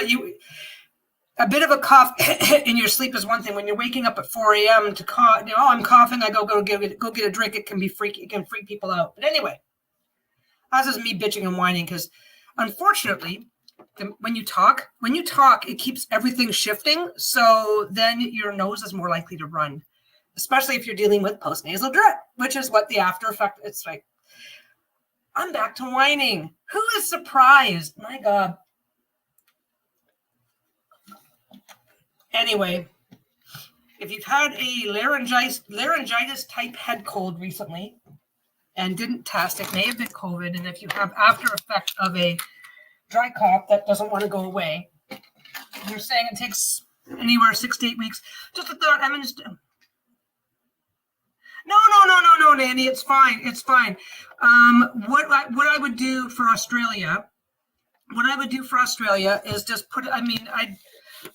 a bit of a cough in your sleep is one thing. When you're waking up at 4 a.m. to cough, I'm coughing, I go get a drink. It can be freaky. It can freak people out. But anyway, that's just me bitching and whining, because unfortunately, when you talk, it keeps everything shifting. So then your nose is more likely to run, especially if you're dealing with postnasal drip, which is what the after effect. It's like, I'm back to whining. Who is surprised? My God. Anyway, if you've had a laryngitis type head cold recently and didn't test, it may have been COVID. And if you have after effect of a dry cough that doesn't want to go away, they're saying it takes anywhere 6 to 8 weeks. Just a thought. No, Nanny, it's fine. It's fine. What I would do for Australia, is just put.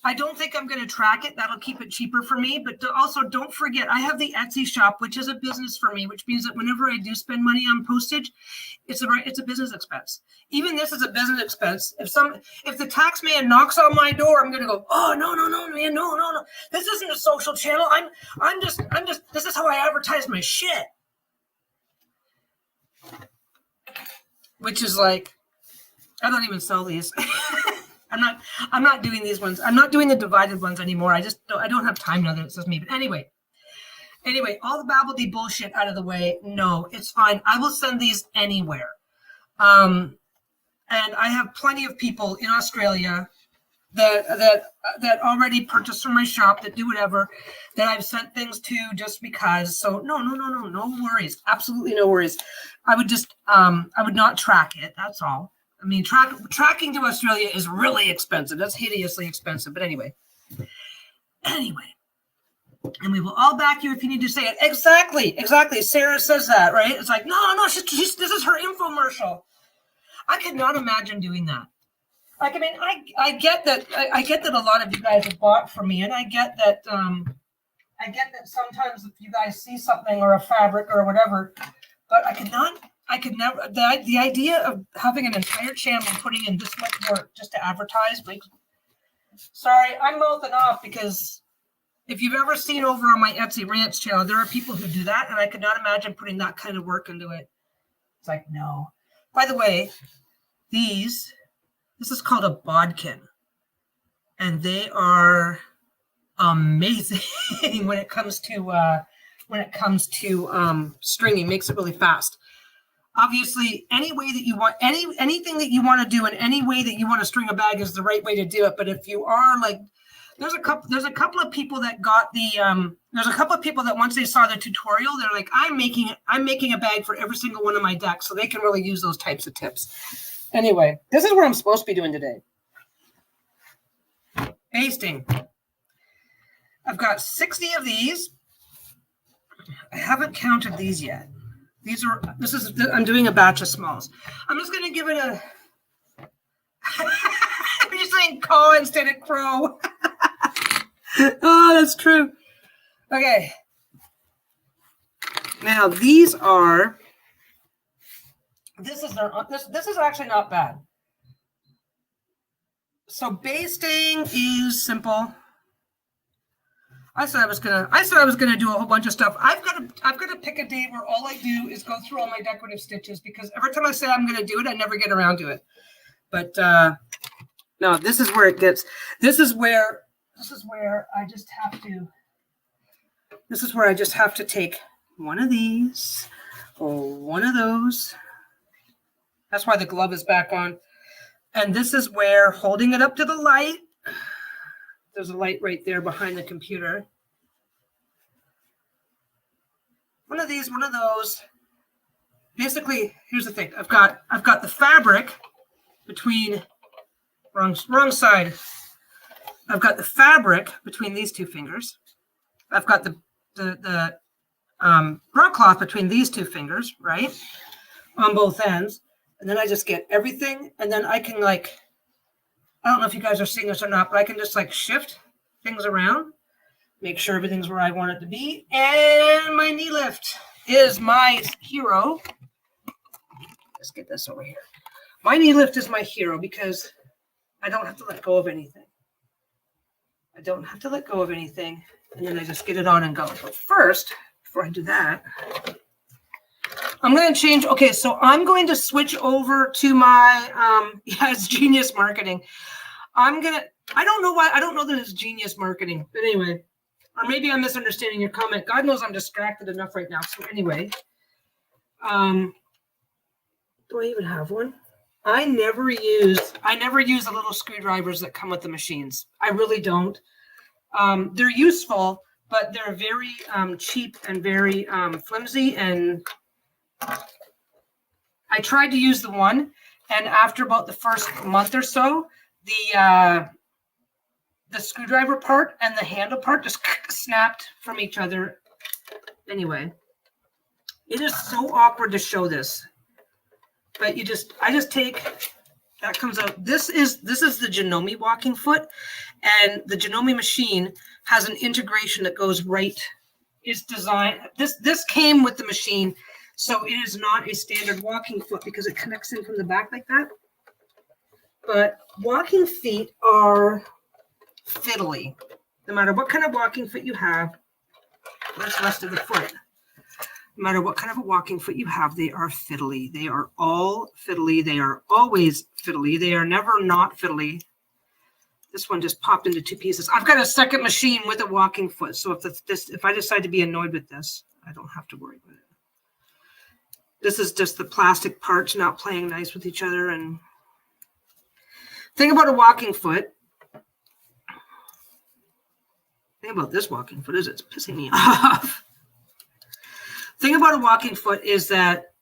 I don't think I'm going to track it. That'll keep it cheaper for me. But also, don't forget, I have the Etsy shop, which is a business for me, which means that whenever I do spend money on postage, it's a business expense. Even this is a business expense. If the tax man knocks on my door, I'm going to go, oh, no, man, no. This isn't a social channel. I'm just, this is how I advertise my shit. Which is like, I don't even sell these. I'm not doing these ones. I'm not doing the divided ones anymore. I don't have time now that it says me. But anyway, all the babbledy bullshit out of the way. No, it's fine. I will send these anywhere. And I have plenty of people in Australia that already purchase from my shop, that do whatever, that I've sent things to just because. So no worries. Absolutely no worries. I would just I would not track it. That's all. I mean, tracking to Australia is really expensive. That's hideously expensive. But anyway. And we will all back you if you need to say it. Exactly. Sarah says that, right? It's like, no, this is her infomercial. I could not imagine doing that. Like, I mean, I get that. I get that a lot of you guys have bought from me, and I get that. Sometimes if you guys see something or a fabric or whatever, but I could never. The idea of having an entire channel and putting in this much work just to advertise, like, sorry, I'm mouthing off, because if you've ever seen over on my Etsy Rants channel, there are people who do that, and I could not imagine putting that kind of work into it. It's like, no. By the way, this is called a bodkin, and they are amazing when it comes to stringing. Makes it really fast. Obviously, any way that you want, anything that you want to do in any way that you want to string a bag is the right way to do it. But if you are like, there's a couple of people that got there's a couple of people that once they saw the tutorial, they're like, I'm making a bag for every single one of my decks, so they can really use those types of tips. Anyway, this is what I'm supposed to be doing today. Basting. I've got 60 of these. I haven't counted these yet. I'm doing a batch of smalls. I'm just going to give it a, I'm just saying caw instead of crow. Oh, that's true. Okay. Now this is actually not bad. So basting is simple. I said I was gonna do a whole bunch of stuff. I've got to pick a day where all I do is go through all my decorative stitches, because every time I say I'm gonna do it, I never get around to it. But no, this is where it gets. This is where I just have to. This is where I just have to take one of these or one of those, That's why the glove is back on. And this is where, holding it up to the light, there's a light right there behind the computer. One of these, one of those. Basically, here's the thing. I've got the fabric between, wrong side. I've got the fabric between these two fingers. I've got the broadcloth between these two fingers, right? On both ends. And then I just get everything. And then I can I don't know if you guys are seeing this or not, but I can just shift things around, make sure everything's where I want it to be. And my knee lift is my hero. Let's get this over here. My knee lift is my hero because I don't have to let go of anything. I don't have to let go of anything. And then I just get it on and go. But first, before I do that, I'm going to change. Okay, so I'm going to switch over to my, it's Genius Marketing. I don't know why. I don't know that it's Genius Marketing. But anyway, or maybe I'm misunderstanding your comment. God knows I'm distracted enough right now. So anyway, do I even have one? I never use the little screwdrivers that come with the machines. I really don't. They're useful, but they're very cheap and very flimsy. And I tried to use the one, and after about the first month or so, the screwdriver part and the handle part just snapped from each other. Anyway, it is so awkward to show this. But I just take, that comes out. This is the Janome walking foot, and the Janome machine has an integration that goes right. It's designed. This came with the machine, so it is not a standard walking foot because it connects in from the back like that. But walking feet are fiddly. No matter what kind of walking foot you have, where's the rest of the foot? No matter what kind of a walking foot you have, they are fiddly. They are all fiddly. They are always fiddly. They are never not fiddly. This one just popped into two pieces. I've got a second machine with a walking foot. So if I decide to be annoyed with this, I don't have to worry about it. This is just the plastic parts not playing nice with each other. And thing about a walking foot, thing about this walking foot is it's pissing me off. Thing about a walking foot is that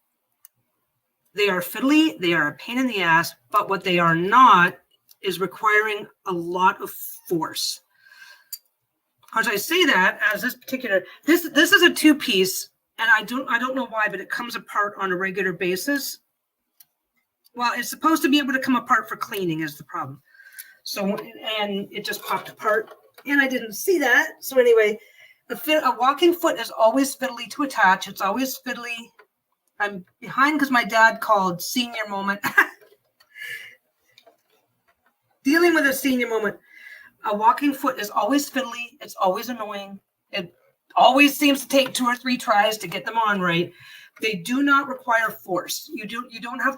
they are fiddly, they are a pain in the ass, but what they are not is requiring a lot of force. As I say that, as this particular, this is a two-piece, and I don't know why, but it comes apart on a regular basis. Well, it's supposed to be able to come apart for cleaning is the problem. So, and it just popped apart, and I didn't see that. So anyway, a walking foot is always fiddly to attach. It's always fiddly. I'm behind because my dad called senior moment. Dealing with a senior moment. A walking foot is always fiddly. It's always annoying. It always seems to take 2 or 3 tries to get them on right. They do not require force. You don't have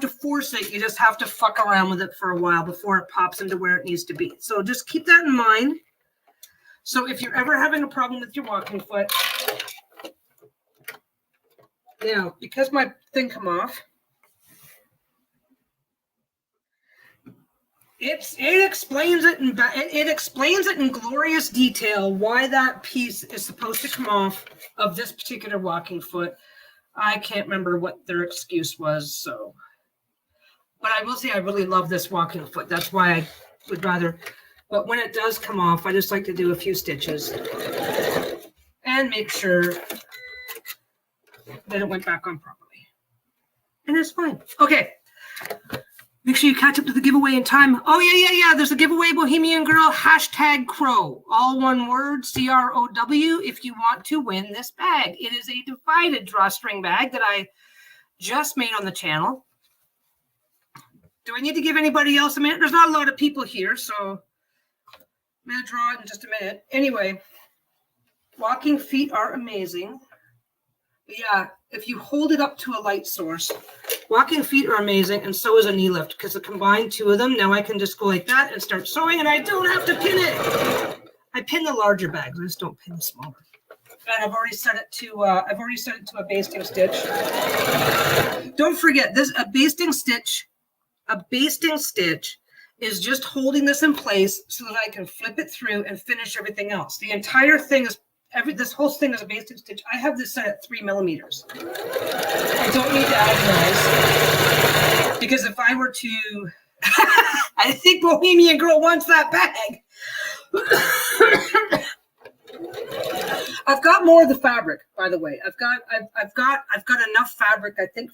to force it. You just have to fuck around with it for a while before it pops into where it needs to be. So just keep that in mind. So if you're ever having a problem with your walking foot, now, because my thing come off, it explains it in glorious detail why that piece is supposed to come off of this particular walking foot. I can't remember what their excuse was, so. But I will say I really love this walking foot. That's why I would rather. But when it does come off, I just like to do a few stitches and make sure that it went back on properly. And it's fine. Okay. Make sure you catch up to the giveaway in time. Oh, yeah. There's a giveaway, Bohemian Girl, #Crow. All one word, CROW, if you want to win this bag. It is a divided drawstring bag that I just made on the channel. Do I need to give anybody else a minute? There's not a lot of people here, so I'm going to draw it in just a minute. Anyway, walking feet are amazing. But yeah, if you hold it up to a light source, walking feet are amazing, and so is a knee lift, because the combined two of them, now I can just go like that and start sewing, and I don't have to pin it. I pin the larger bags. I just don't pin the smaller. And I've already set it to a basting stitch. Don't forget this, a basting stitch is just holding this in place so that I can flip it through and finish everything else. The entire thing is this whole thing is a basting stitch. I have this set at 3 millimeters. I don't need to agonize because if I were to, I think Bohemian Girl wants that bag. I've got more of the fabric, by the way. I've got enough fabric. I think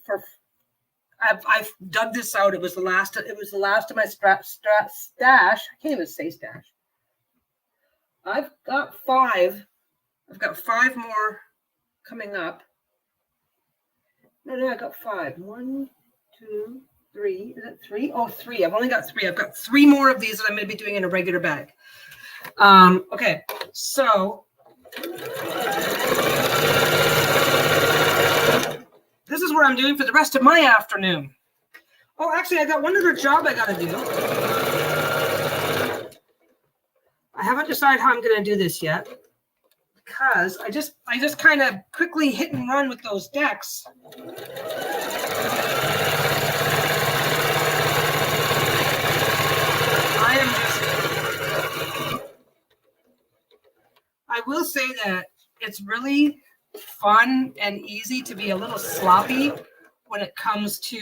I've dug this out. It was the last of my stash. I can't even say stash. I've got 5 more coming up. No, I got 5. 1, 2, 3. Is it 3? Oh, 3. I've only got 3. I've got 3 more of these that I'm going to be doing in a regular bag. Okay, so this is what I'm doing for the rest of my afternoon. Oh, actually, I got one other job I got to do. I haven't decided how I'm going to do this yet because I just kind of quickly hit and run with those decks. I will say that it's really fun and easy to be a little sloppy when it comes to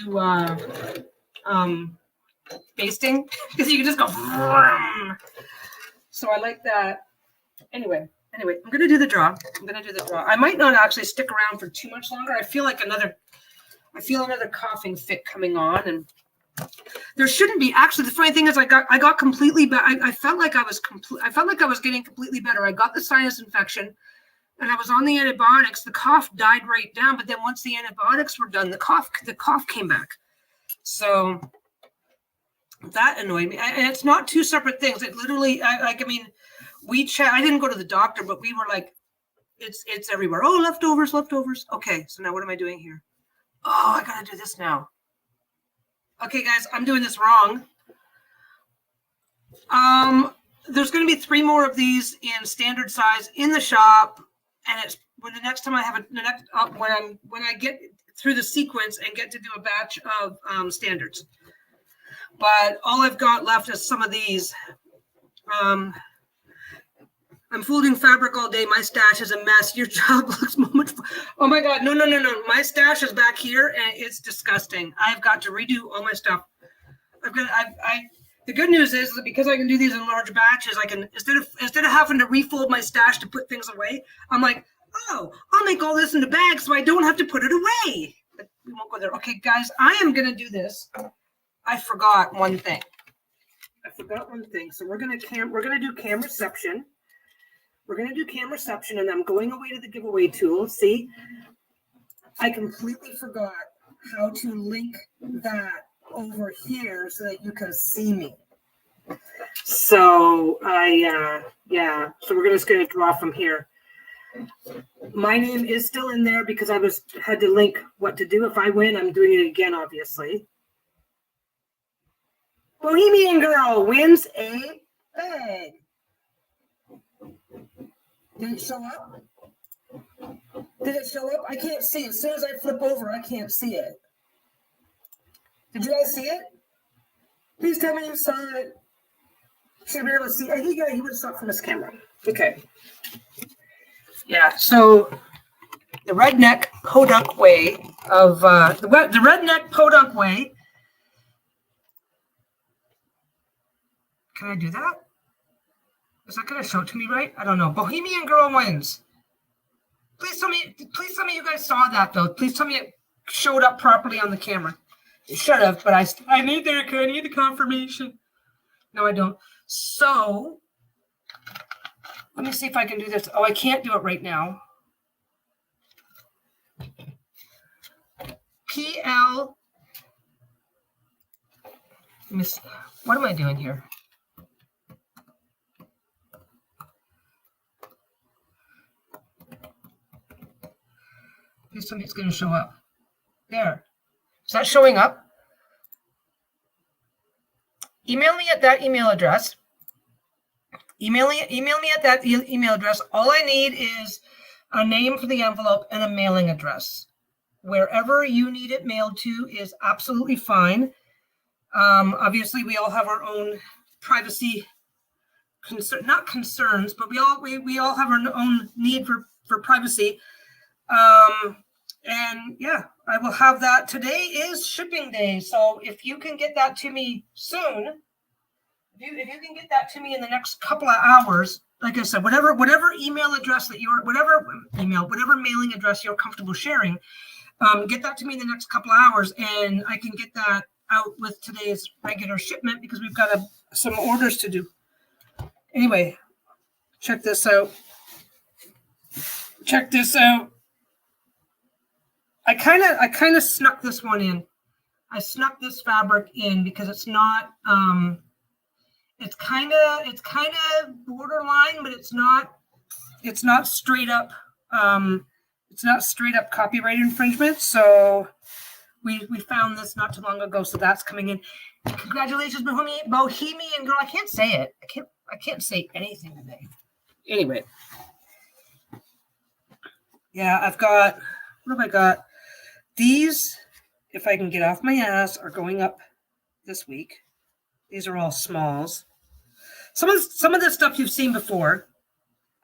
basting because you can just go. So I like that. Anyway, I'm going to do the draw. I might not actually stick around for too much longer. I feel another coughing fit coming on, and there shouldn't be. Actually, the funny thing is, I got completely better. I felt like I was getting completely better. I got the sinus infection, and I was on the antibiotics. The cough died right down, but then once the antibiotics were done, the cough came back. So that annoyed me. And it's not 2 separate things. It literally, we chat. I didn't go to the doctor, but we were like, it's everywhere. Oh, leftovers. Okay, so now what am I doing here? Oh, I gotta do this now. Okay, guys, I'm doing this wrong. There's going to be 3 more of these in standard size in the shop, and it's when the next time I have when I get through the sequence and get to do a batch of standards. But all I've got left is some of these. I'm folding fabric all day. My stash is a mess. Your job looks much. Oh my God. No. My stash is back here and it's disgusting. I've got to redo all my stuff. The good news is that because I can do these in large batches, I can, instead of having to refold my stash to put things away, I'm like, oh, I'll make all this into bags so I don't have to put it away. But we won't go there. Okay, guys, I am going to do this. I forgot one thing. So we're going to do cam reception. And I'm going away to the giveaway tool. See, I completely forgot how to link that over here so that you can see me. So so we're just going to draw from here. My name is still in there because I had to link what to do. If I win, I'm doing it again, obviously. Bohemian Girl wins a bag. Did it show up? I can't see it. As soon as I flip over, I can't see it. Did you guys see it? Please tell me you saw it. Should be able to see. I think he would have saw it from his camera. Okay. Yeah, so the redneck podunk way of the redneck podunk way. Can I do that? Is that going to show it to me right? I don't know. Bohemian Girl wins. Please tell me you guys saw that, though. Please tell me it showed up properly on the camera. It should have, but I need the confirmation. No, I don't. So, let me see if I can do this. Oh, I can't do it right now. PL. What am I doing here? Please tell me it's going to show up. There. Is that showing up? Email me at that email address. Email me at that email address. All I need is a name for the envelope, and a mailing address. Wherever you need it mailed to is absolutely fine. Obviously, we all have our own privacy not concerns, but we all have our own need for privacy. And yeah, I will have that. Today is shipping day, so if you can get that to me soon, if you can get that to me in the next couple of hours, like I said, whatever email address that whatever mailing address you're comfortable sharing, get that to me in the next couple of hours, and I can get that out with today's regular shipment because we've got some orders to do. Anyway, check this out. I kind of snuck this one in. I snuck this fabric in because it's not it's kind of borderline, but it's not straight up copyright infringement. So we found this not too long ago, so that's coming in. Congratulations, Bohemian girl. I can't say it. I can't say anything today. Anyway. Yeah, I've got, what have I got? These, if I can get off my ass, are going up this week. These are all smalls. Some of this stuff you've seen before.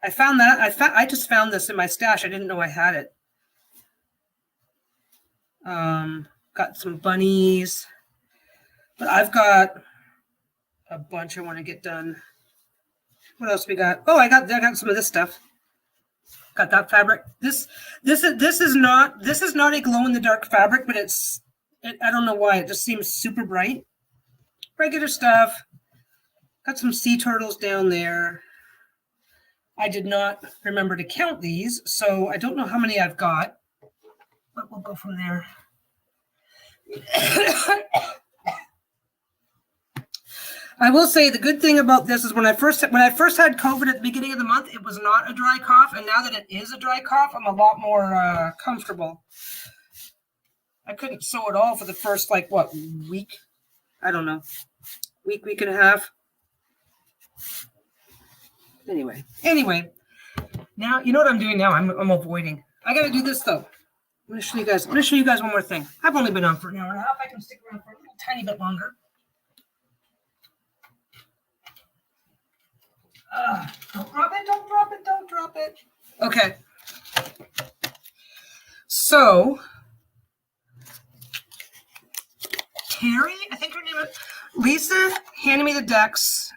I found that. I just found this in my stash. I didn't know I had it. Got some bunnies. But I've got a bunch I want to get done. What else we got? Oh, I got some of this stuff. Got that fabric. This is not a glow in the dark fabric, but I don't know why it just seems super bright. Regular stuff. Got some sea turtles down there. I did not remember to count these, so I don't know how many I've got, but we'll go from there. I will say the good thing about this is when I first had COVID at the beginning of the month, it was not a dry cough, and now that it is a dry cough, I'm a lot more comfortable. I couldn't sew at all for the first week? I don't know, week and a half. Anyway, now you know what I'm doing now. I'm avoiding. I got to do this though. I'm going to show you guys one more thing. I've only been on for an hour and a half. I can stick around for a little tiny bit longer. Don't drop it. Okay. So, Terry, I think her name is Lisa, handed me the decks.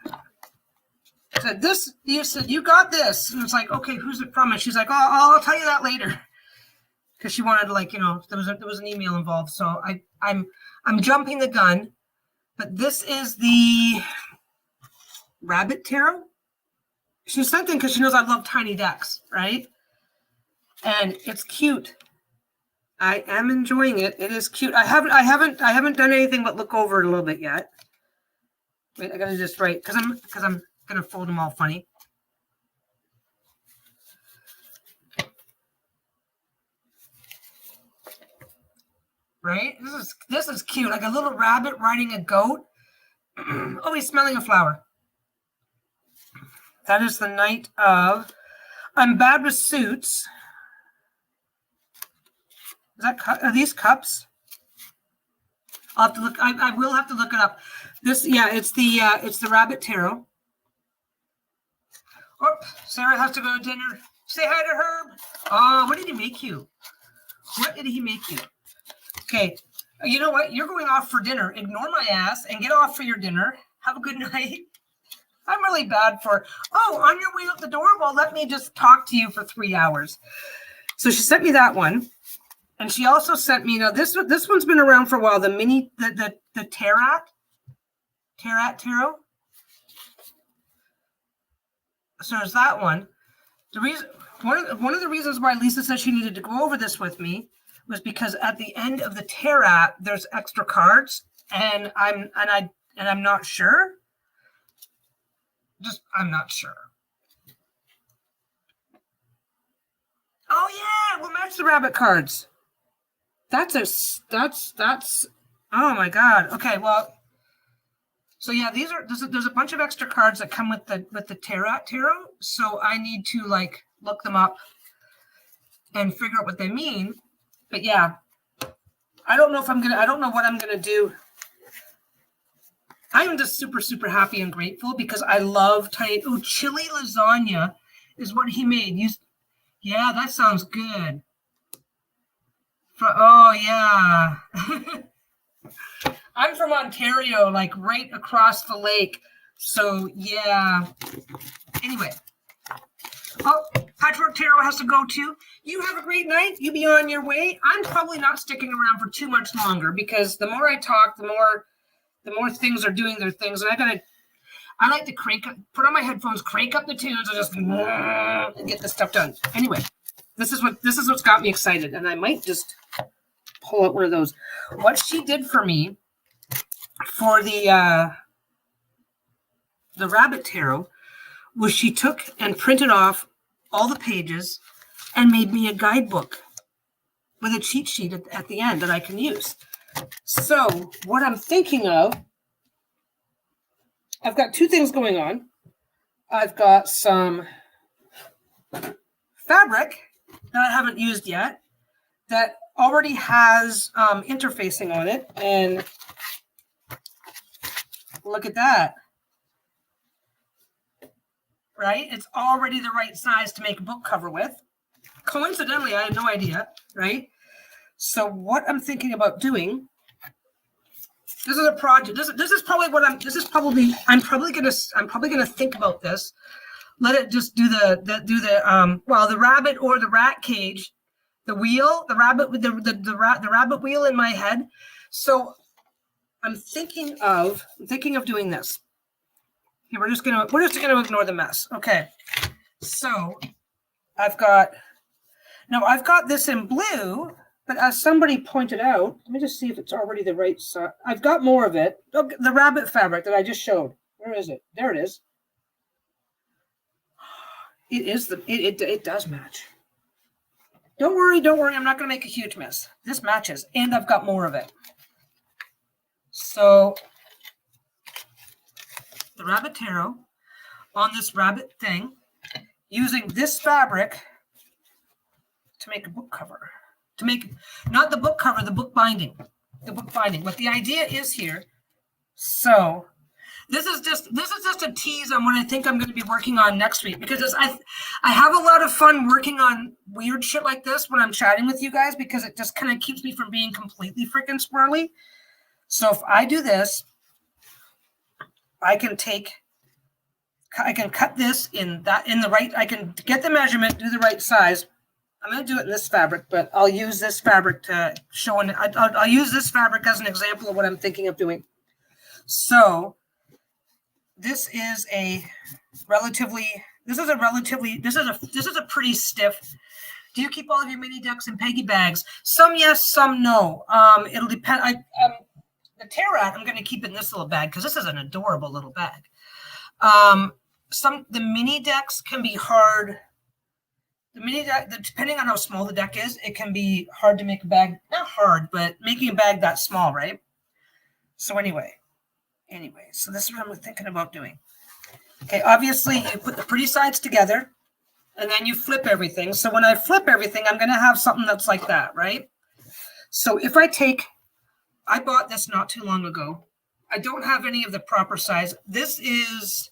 Said this. You said you got this, and it's like, okay, who's it from? And she's like, oh, I'll tell you that later, because she wanted there was an email involved. So I'm jumping the gun, but this is the Rabbit Tarot. She sent in because she knows I love tiny decks, right? And it's cute. I am enjoying it. It is cute. I haven't done anything but look over it a little bit yet. Wait, I gotta just write because I'm gonna fold them all funny. Right? This is cute. Like a little rabbit riding a goat. Oh, he's smelling a flower. That is the night of I'm Bad with Suits. Are these cups? I'll have to look. I will have to look it up. It's the Rabbit Tarot. Oh, Sarah has to go to dinner. Say hi to Herb. Oh, what did he make you? Okay, you know what? You're going off for dinner. Ignore my ass and get off for your dinner. Have a good night. I'm really bad for, on your way out the door? Well, let me just talk to you for 3 hours. So she sent me that one. And she also sent me, now this one's been around for a while, the Tarot. So there's that one. One of the reasons why Lisa said she needed to go over this with me was because at the end of the Tarot, there's extra cards, and I'm not sure. I'm not sure. Oh yeah, we'll match the rabbit cards. That's oh my god. Okay, well, so yeah, there's a bunch of extra cards that come with the Tarot. So I need to look them up and figure out what they mean. But yeah, I don't know what I'm gonna do. I am just super, super happy and grateful because I love tiny. Oh, chili lasagna is what he made. Yeah, that sounds good. Oh yeah. I'm from Ontario, like right across the lake. So yeah. Anyway. Oh, Patchwork Tarot has to go too. You have a great night. You be on your way. I'm probably not sticking around for too much longer because the more I talk, the more things are doing their things. And I like to put on my headphones, crank up the tunes, and just and get this stuff done. Anyway, this is what's got me excited. And I might just pull out one of those. What she did for me for the rabbit tarot was she took and printed off all the pages and made me a guidebook with a cheat sheet at the end that I can use. So what I'm thinking of, I've got two things going on. I've got some fabric that I haven't used yet that already has interfacing on it. And look at that. Right? It's already the right size to make a book cover with. Coincidentally, I had no idea, right? So what I'm thinking about doing, this is a project. This is probably I'm probably gonna think about this. Let it just do the rabbit or the rat cage, the wheel, the rabbit with the rabbit wheel in my head. So I'm thinking of doing this. Okay, we're just gonna ignore the mess. Okay, so I've got this in blue, but as somebody pointed out, let me just see if it's already the right size. I've got more of it. Oh, the rabbit fabric that I just showed. Where is it? There it is. It is it does match. Don't worry. I'm not gonna make a huge mess. This matches, and I've got more of it. So the rabbit tarot on this rabbit thing, using this fabric to make a book cover. To make not the book cover, the book binding. What the idea is here. So this is just a tease on what I think I'm going to be working on next week, because I have a lot of fun working on weird shit like this when I'm chatting with you guys, because it just kind of keeps me from being completely freaking squirrely. So if I do this, I can cut this I can get the measurement, do the right size. I'm going to do it in this fabric, but I'll use this fabric to show, I'll use this fabric as an example of what I'm thinking of doing. So this is a pretty stiff. Do you keep all of your mini ducks in Peggy bags? Some yes, some no. It'll depend. The Terrat, I'm going to keep in this little bag because this is an adorable little bag. The mini decks can be hard. The mini deck, depending on how small the deck is, it can be hard to make a bag. Not hard, but making a bag that small, right? So anyway, so this is what I'm thinking about doing. Okay, obviously you put the pretty sides together, and then you flip everything. So when I flip everything, I'm going to have something that's like that, right? So if I bought this not too long ago. I don't have any of the proper size. This is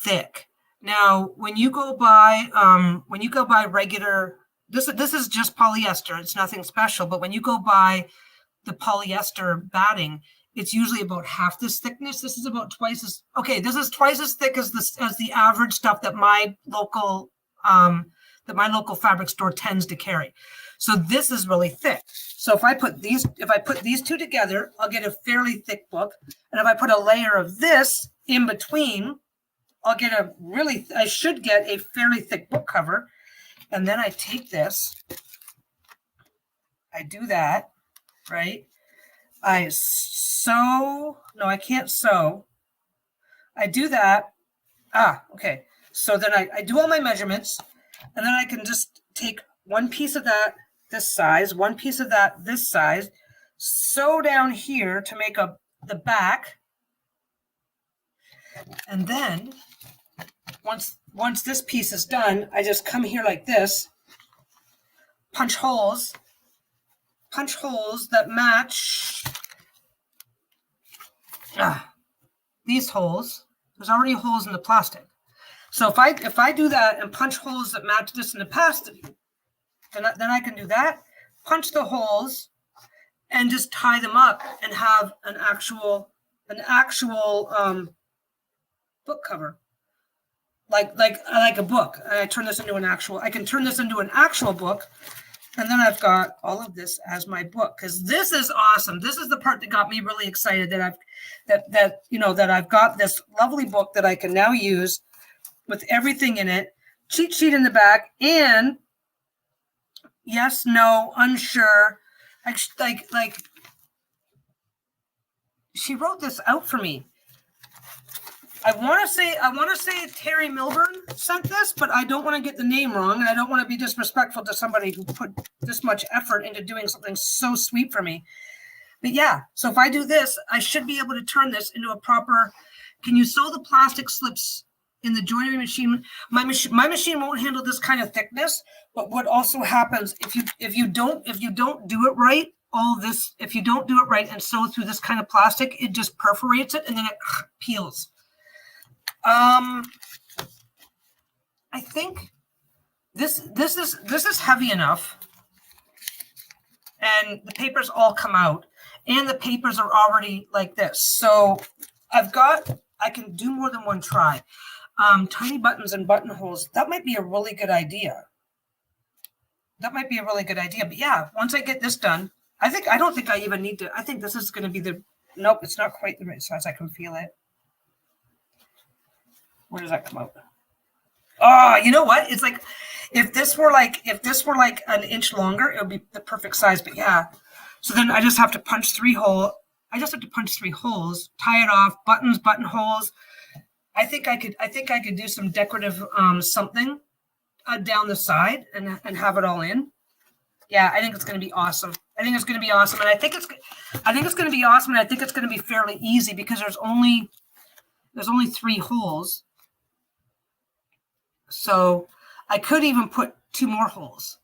thick. Now, when you go buy regular, this is just polyester. It's nothing special. But when you go buy the polyester batting, it's usually about half this thickness. This is about twice as. Okay, this is twice as thick as the average stuff that my local fabric store tends to carry. So this is really thick. So if I put these two together, I'll get a fairly thick book. And if I put a layer of this in between, I should get a fairly thick book cover. And then I take this, I do that, right? I can't sew. I do that. Okay. So then I do all my measurements, and then I can just take one piece of that, this size, one piece of that, this size, sew down here to make the back. And then once this piece is done, I just come here like this, punch holes that match these holes. There's already holes in the plastic. So if I do that and punch holes that match this in the plastic, then I can do that, punch the holes, and just tie them up and have an actual book cover, like a book. And I turn this into an actual. I can turn this into an actual book, and then I've got all of this as my book, because this is awesome. This is the part that got me really excited, that I've got this lovely book that I can now use with everything in it, cheat sheet in the back, and yes, no, unsure. Like she wrote this out for me. I want to say Terry Milburn sent this, but I don't want to get the name wrong, and I don't want to be disrespectful to somebody who put this much effort into doing something so sweet for me. But yeah, so if I do this, I should be able to turn this into a proper. Can you sew the plastic slips in the joinery machine? My machine won't handle this kind of thickness. But what also happens if you don't do it right, if you don't do it right and sew through this kind of plastic, it just perforates it and then it peels. I think this is heavy enough, and the papers all come out, and the papers are already like this. So I can do more than one try. Tiny buttons and buttonholes. That might be a really good idea. But yeah, once I get this done, I don't think I even need to. I think this is going to be nope, it's not quite the right size. I can feel it. Where does that come out? Oh, you know what? It's like if this were like an inch longer, it would be the perfect size. But yeah, so then I just have to punch 3 holes. Tie it off, buttons, buttonholes. I think I could do some decorative something down the side and have it all in. Yeah, I think it's going to be awesome. And I think it's going to be awesome, and I think it's going to be fairly easy because there's only 3 holes. So I could even put 2 more holes.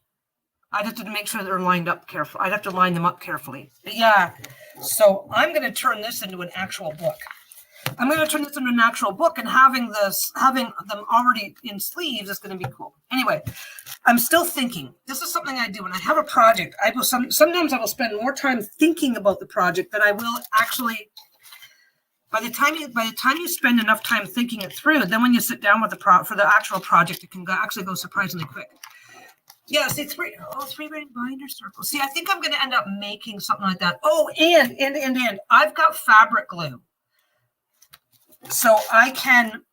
I'd have to make sure they're lined up carefully. I'd have to line them up carefully. But yeah, so I'm going to turn this into an actual book. And having them already in sleeves is going to be cool. Anyway, I'm still thinking. This is something I do when I have a project. Sometimes I will spend more time thinking about the project than I will actually. By the time you spend enough time thinking it through, then when you sit down with for the actual project, it can actually go surprisingly quick. Yeah, see, 3-ring binder circles. See, I think I'm going to end up making something like that. Oh, and I've got fabric glue. So I can,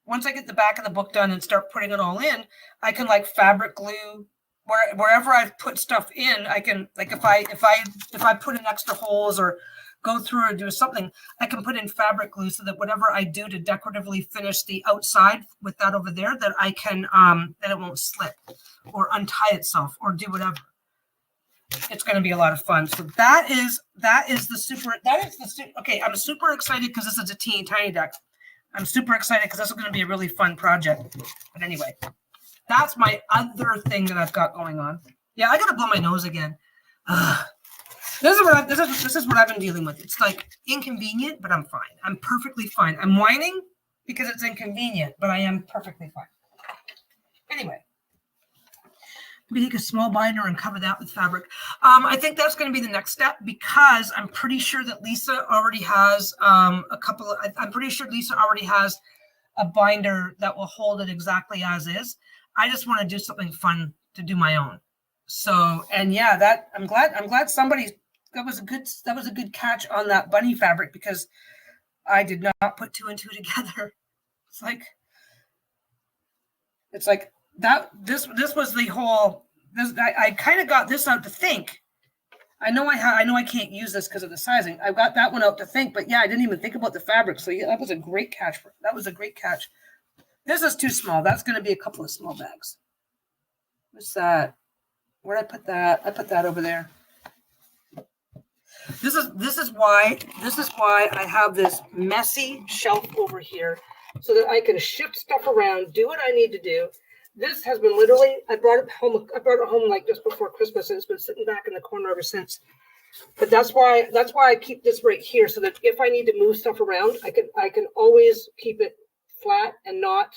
once I get the back of the book done and start putting it all in, I can like fabric glue wherever I've put stuff in. I can, like, if I put in extra holes or go through or do something, I can put in fabric glue so that whatever I do to decoratively finish the outside with that over there, that I can that it won't slip or untie itself or do whatever. It's going to be a lot of fun. So okay, I'm super excited because this is a teeny tiny deck. I'm super excited because this is going to be a really fun project. But anyway, that's my other thing that I've got going on. Yeah, I got to blow my nose again. This is what I've been dealing with. It's like inconvenient, but I'm fine. I'm perfectly fine. I'm whining because it's inconvenient, but I am perfectly fine. Anyway, we take a small binder and cover that with fabric. I think that's going to be the next step because I'm pretty sure that Lisa already has I'm pretty sure Lisa already has a binder that will hold it exactly as is. I just want to do something fun to do my own. So, and yeah, I'm glad somebody. That was a good catch on that bunny fabric because I did not put 2 and 2 together. It's like that. This was the whole. I kind of got this out to think. I know I can't use this because of the sizing. I got that one out to think, but yeah, I didn't even think about the fabric. So yeah, that was a great catch. This is too small. That's going to be a couple of small bags. What's that? Where'd I put that? I put that over there. This is why I have this messy shelf over here so that I can shift stuff around, do what I need to do, this has been literally, I brought it home like just before Christmas, and it's been sitting back in the corner ever since. But that's why I keep this right here, so that if I need to move stuff around, I can always keep it flat and not,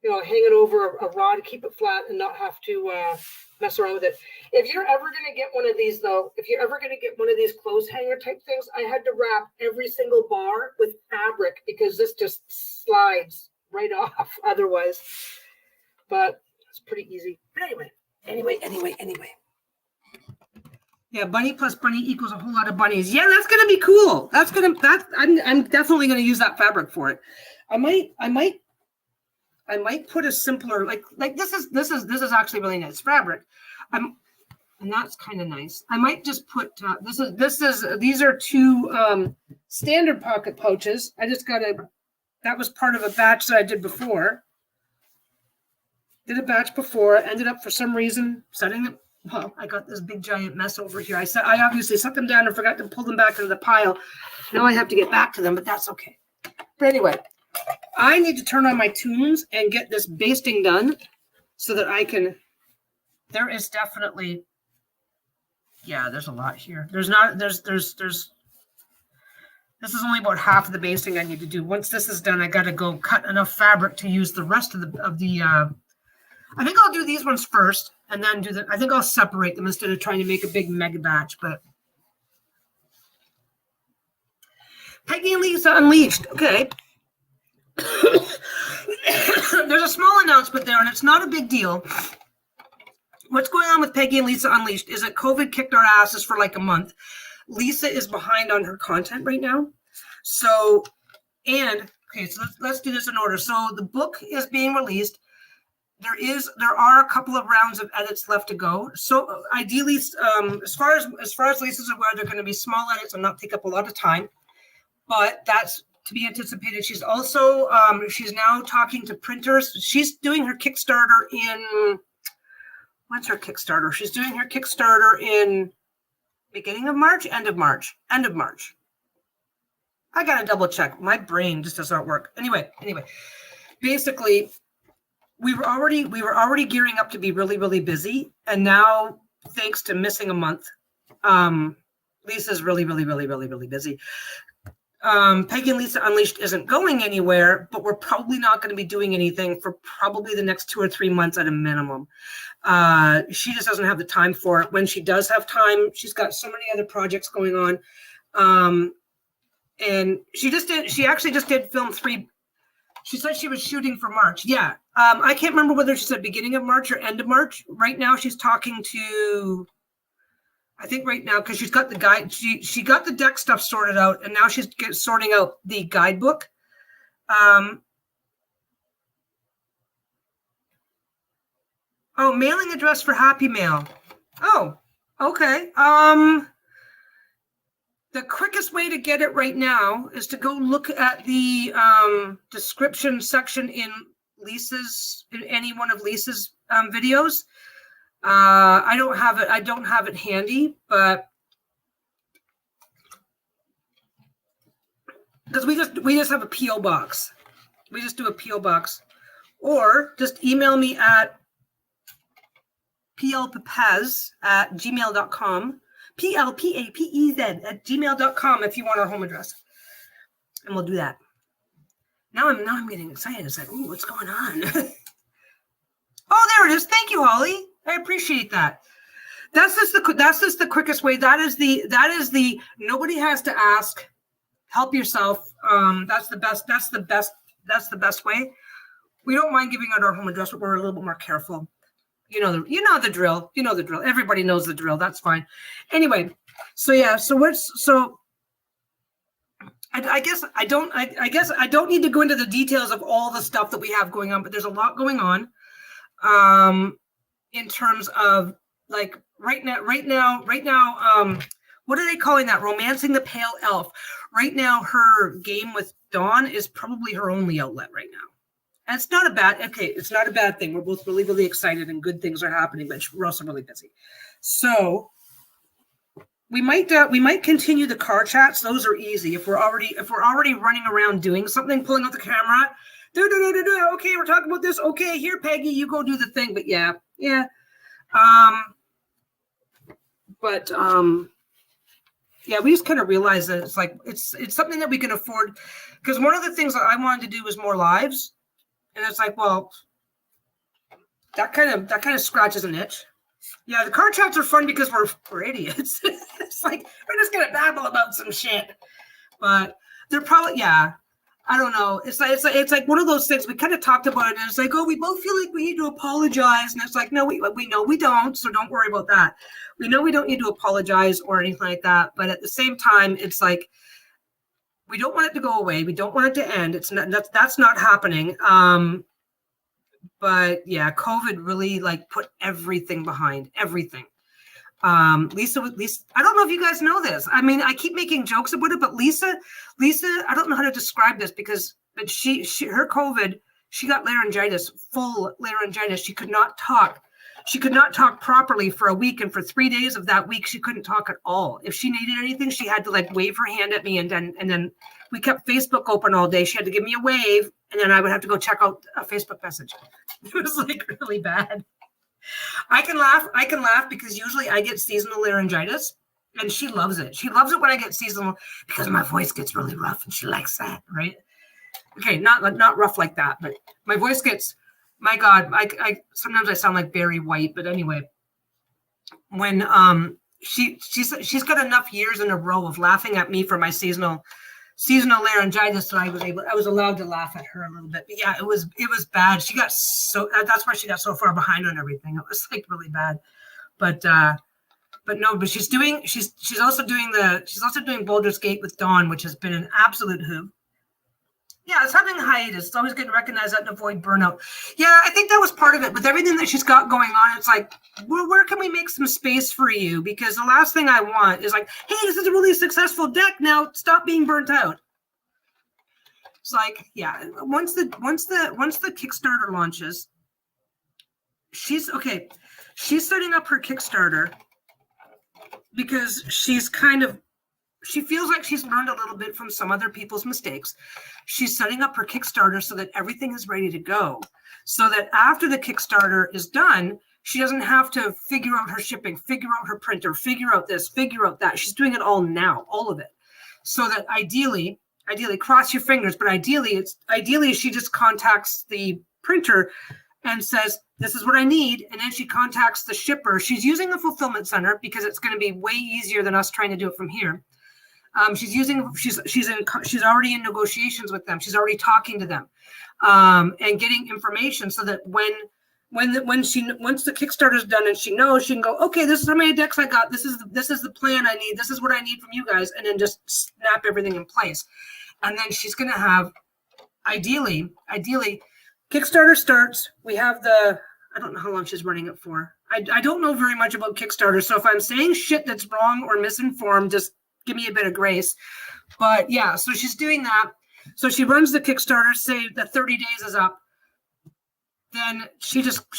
hang it over a rod, keep it flat and not have to mess around with it. If you're ever going to get one of these, though, clothes hanger type things, I had to wrap every single bar with fabric because this just slides right off otherwise. But it's pretty easy. But anyway. Yeah, bunny plus bunny equals a whole lot of bunnies. Yeah, that's gonna be cool. I'm definitely gonna use that fabric for it. I might put a simpler like this is actually really nice fabric. And that's kind of nice. I might just put these are two standard pocket pouches. That was part of a batch that I did before. Did a batch before, ended up for some reason setting them. Well, I got this big giant mess over here. I obviously set them down and forgot to pull them back into the pile. Now I have to get back to them, but that's okay. But anyway, I need to turn on my tunes and get this basting done so that I can. There is definitely, yeah, there's a lot here. There's this is only about half of the basting I need to do. Once this is done, I got to go cut enough fabric to use the rest of the. I think I'll do these ones first and then I think I'll separate them instead of trying to make a big mega batch, but. Peggy and Lisa Unleashed. Okay. There's a small announcement there and it's not a big deal. What's going on with Peggy and Lisa Unleashed is that COVID kicked our asses for like a month. Lisa is behind on her content right now. So let's do this in order. So the book is being released. There are a couple of rounds of edits left to go. So ideally, as far as Lisa's aware, they're going to be small edits and not take up a lot of time. But that's to be anticipated. She's also she's now talking to printers. She's doing her Kickstarter in when's her Kickstarter? She's doing her Kickstarter in beginning of March, end of March. I gotta double check. My brain just does not work. Anyway, basically. We were already gearing up to be really, really busy. And now, thanks to missing a month, Lisa's really, really, really, really, really busy. Peggy and Lisa Unleashed isn't going anywhere, but we're probably not going to be doing anything for probably the next 2 or 3 months at a minimum. She just doesn't have the time for it. When she does have time, she's got so many other projects going on. And she actually just did film 3. She said she was shooting for March. Yeah. I can't remember whether she said beginning of March or end of March. Right now she's talking to, I think right now, because she's got the guide. She got the deck stuff sorted out and now she's sorting out the guidebook. Mailing address for Happy Mail. Oh, okay. The quickest way to get it right now is to go look at the description section in any one of Lisa's videos. I don't have it handy, but because we just have a PO box. We just do a PO box, or just email me at plpapez@gmail.com. plpapez@gmail.com if you want our home address, and we'll do that. Now I'm getting excited. It's like, ooh, what's going on? Oh, there it is. Thank you, Holly. I appreciate that. That's just the quickest way. That is the nobody has to ask. Help yourself. That's the best way. We don't mind giving out our home address, but we're a little bit more careful. You know the drill. Everybody knows the drill. That's fine. Anyway, I guess I don't need to go into the details of all the stuff that we have going on, but there's a lot going on. In terms of like right now, what are they calling that? Romancing the Pale Elf. Right now, her game with Dawn is probably her only outlet right now. And it's not a bad thing. We're both really, really excited and good things are happening, but we're also really busy. So we might continue the car chats. Those are easy. If we're already running around doing something, pulling out the camera, Okay, we're talking about this. Okay, here, Peggy, you go do the thing. But yeah. Yeah, we just kind of realized that it's like it's something that we can afford, because one of the things that I wanted to do was more lives, and it's like, well, that kind of scratches an itch. Yeah, the car chats are fun because we're idiots. It's like we're just gonna babble about some shit, but they're probably, yeah. I don't know. It's like one of those things. We kind of talked about it, and it's like, oh, we both feel like we need to apologize, and it's like, no, we know we don't, so don't worry about that. We know we don't need to apologize or anything like that, but at the same time, it's like we don't want it to go away. We don't want it to end. It's not that's not happening. But yeah, COVID really like put everything behind everything. Lisa, I don't know if you guys know this. I mean, I keep making jokes about it, but Lisa, I don't know how to describe this but she her COVID, she got laryngitis, full laryngitis. She could not talk. She could not talk properly for a week, and for 3 days of that week, she couldn't talk at all. If she needed anything, she had to like wave her hand at me, and then we kept Facebook open all day. She had to give me a wave, and then I would have to go check out a Facebook message. It was like really bad. I can laugh because usually I get seasonal laryngitis, and she loves it. She loves it when I get seasonal because my voice gets really rough, and she likes that, right? Okay, not rough like that, but my voice gets, my God, I sometimes I sound like Barry White, but anyway, when she's got enough years in a row of laughing at me for my seasonal laryngitis, so I was allowed to laugh at her a little bit. But yeah, it was bad. She got that's why she got so far behind on everything. It was like really bad. But she's also doing Baldur's Gate with Dawn, which has been an absolute hoot. Yeah, it's having a hiatus. It's always good to recognize that and avoid burnout. Yeah, I think that was part of it. With everything that she's got going on, it's like, where can we make some space for you? Because the last thing I want is like, hey, this is a really successful deck. Now stop being burnt out. It's like, yeah, once the Kickstarter launches, she's setting up her Kickstarter because she feels like she's learned a little bit from some other people's mistakes. She's setting up her Kickstarter so that everything is ready to go. So that after the Kickstarter is done, she doesn't have to figure out her shipping, figure out her printer, figure out this, figure out that. She's doing it all now, all of it. So that ideally, cross your fingers, but ideally she just contacts the printer and says, this is what I need. And then she contacts the shipper. She's using a fulfillment center because it's going to be way easier than us trying to do it from here. She's already in negotiations with them. She's already talking to them, and getting information so that once the Kickstarter is done and she knows, she can go, okay, this is how many decks I got. This is the plan I need. This is what I need from you guys, and then just snap everything in place. And then she's going to have, ideally, Kickstarter starts. We have I don't know how long she's running it for. I don't know very much about Kickstarter, so if I'm saying shit that's wrong or misinformed, just give me a bit of grace. But yeah, so she's doing that. So she runs the Kickstarter, say the 30 days is up. Then she just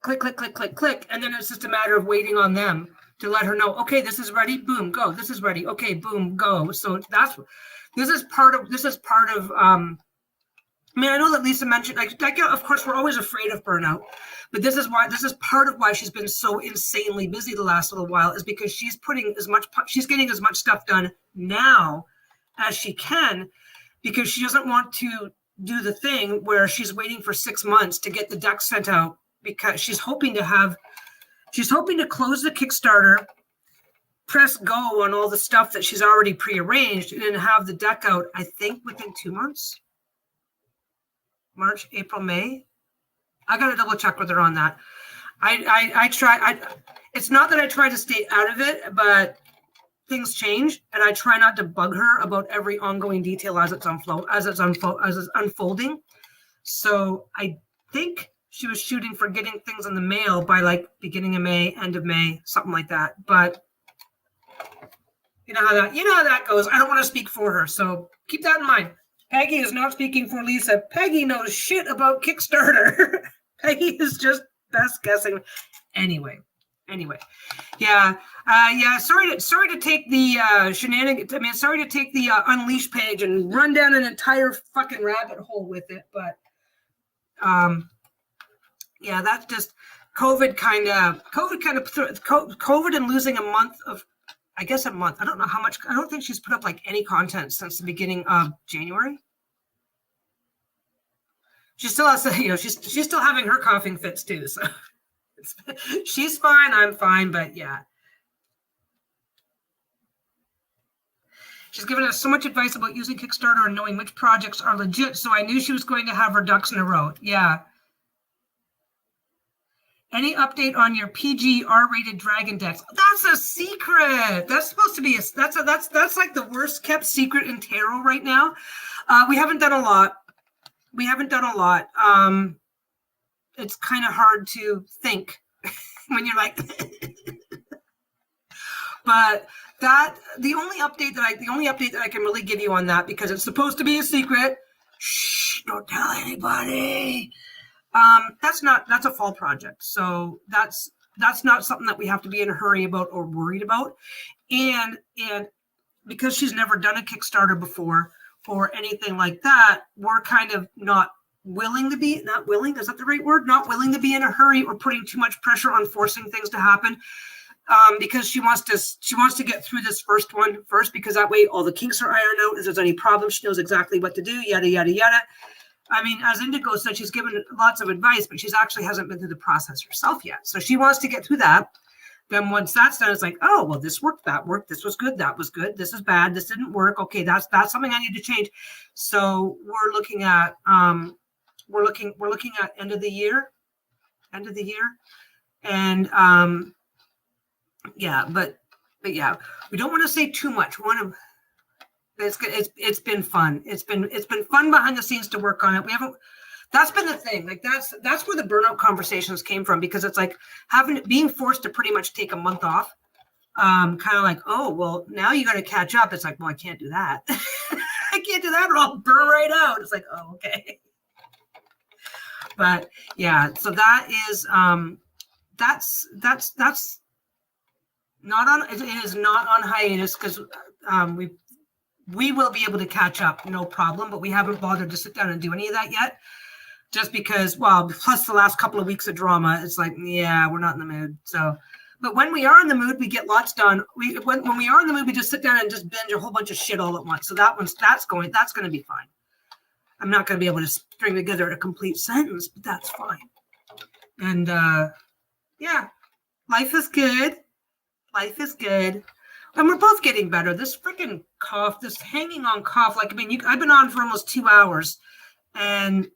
click, and then it's just a matter of waiting on them to let her know, okay, this is ready, boom, go. This is ready, okay, boom, go. So this is part of I mean, I know that Lisa mentioned, like, of course, we're always afraid of burnout, but this is part of why she's been so insanely busy the last little while, is because she's getting as much stuff done now as she can, because she doesn't want to do the thing where she's waiting for 6 months to get the deck sent out, because she's hoping to close the Kickstarter, press go on all the stuff that she's already prearranged, and then have the deck out, I think, within 2 months. March, April, May. I got to double check with her on that. It's not that I try to stay out of it, but things change, and I try not to bug her about every ongoing detail as it's unfolding. So I think she was shooting for getting things in the mail by like beginning of May, end of May, something like that. But you know how that goes. I don't want to speak for her, so keep that in mind. Peggy is not speaking for Lisa. Peggy knows shit about Kickstarter. Peggy is just best guessing. Anyway, Anyway, yeah. Sorry to take the shenanigans. I mean, sorry to take the Unleash page and run down an entire fucking rabbit hole with it. But yeah, that's just COVID and losing a month of, I guess a month. I don't know how much. I don't think she's put up like any content since the beginning of January. She still has to, she's still having her coughing fits too. So she's fine. I'm fine. But yeah. She's given us so much advice about using Kickstarter and knowing which projects are legit. So I knew she was going to have her ducks in a row. Yeah. Any update on your PG R-rated dragon decks? That's a secret. That's supposed to be that's like the worst kept secret in tarot right now. We haven't done a lot. It's kind of hard to think when you're like, but the only update that I can really give you on that, because it's supposed to be a secret. Shh, don't tell anybody. That's a fall project. So that's not something that we have to be in a hurry about or worried about. And because she's never done a Kickstarter before or anything like that, we're kind of not willing to be in a hurry or putting too much pressure on forcing things to happen. Because she wants to get through this first one first, because that way all the kinks are ironed out. If there's any problems, she knows exactly what to do, yada, yada, yada. I mean, as Indigo said, she's given lots of advice, but she's actually hasn't been through the process herself yet. So she wants to get through that. Then once that's done, it's like, oh, well, this worked, that worked, this was good, that was good, this is bad, this didn't work. Okay, that's something I need to change. So we're looking at end of the year. And yeah, but yeah, we don't want to say too much. It's been fun. It's been fun behind the scenes to work on it. That's been the thing. Like that's where the burnout conversations came from, because it's like being forced to pretty much take a month off. Kind of like, oh, well, now you got to catch up. It's like, well, I can't do that. I can't do that, or I'll burn right out. It's like, oh, okay. But yeah, so that is that's not on. It is not on hiatus, because we will be able to catch up, no problem. But we haven't bothered to sit down and do any of that yet, just because. Well, plus the last couple of weeks of drama, it's like, yeah, we're not in the mood. So, but when we are in the mood, we get lots done. When we are in the mood, we just sit down and just binge a whole bunch of shit all at once. So that's going to be fine. I'm not going to be able to string together a complete sentence, but that's fine. And yeah, life is good. Life is good. And we're both getting better. This freaking cough, this hanging on cough. Like, I mean, I've been on for almost 2 hours, and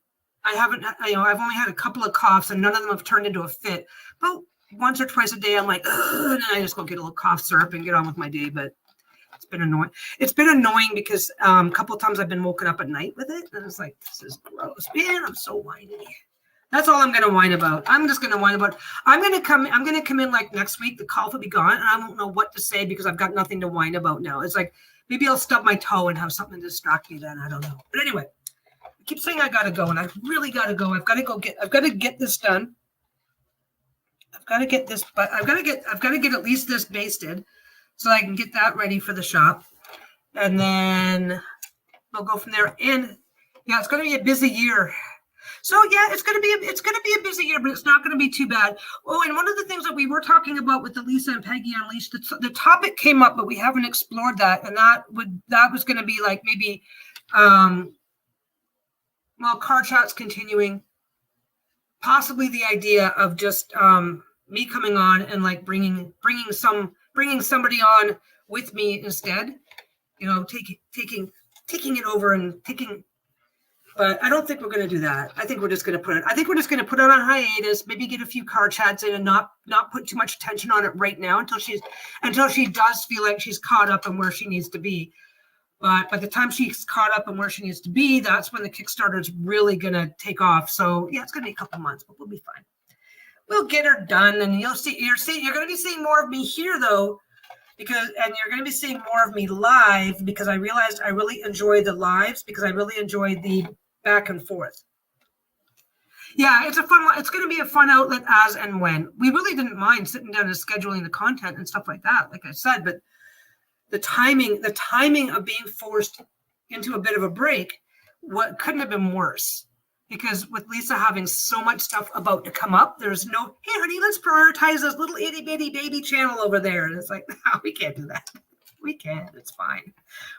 I've only had a couple of coughs, and none of them have turned into a fit. But once or twice a day, I'm like, ugh, and then I just go get a little cough syrup and get on with my day. But it's been annoying. It's been annoying because a couple of times I've been woken up at night with it, and it's like, this is gross, man. I'm so whiny. That's all I'm going to whine about. I'm just going to whine about. I'm going to come in like next week. The cough will be gone, and I won't know what to say because I've got nothing to whine about now. It's like, maybe I'll stub my toe and have something to distract me then. I don't know. But anyway, I keep saying I got to go, and I really got to go. I've got to get this done. I've got to get this, but I've got to get at least this basted so I can get that ready for the shop. And then we'll go from there. And yeah, it's going to be a busy year. So yeah, it's going to be a busy year, but it's not going to be too bad. Oh, and one of the things that we were talking about with the Lisa and Peggy Unleashed, the topic came up, but we haven't explored that, and that was going to be like maybe, card chats continuing, possibly the idea of just me coming on and like bringing somebody on with me instead, taking it over and taking. But I don't think we're going to do that. I think we're just going to put it on hiatus, maybe get a few car chats in and not put too much attention on it right now until she does feel like she's caught up and where she needs to be. But by the time she's caught up and where she needs to be, that's when the Kickstarter is really going to take off. So yeah, it's going to be a couple months, but we'll be fine. We'll get her done, and you're going to be seeing more of me here though, and you're going to be seeing more of me live, because I realized I really enjoy the lives, because I really enjoy the back and forth. Yeah, it's going to be a fun outlet as and when. We really didn't mind sitting down and scheduling the content and stuff like that, like I said, but the timing of being forced into a bit of a break, what couldn't have been worse. Because with Lisa having so much stuff about to come up, there's no, hey honey, let's prioritize this little itty bitty baby channel over there. And it's like, no, we can't do that. We can't. It's fine.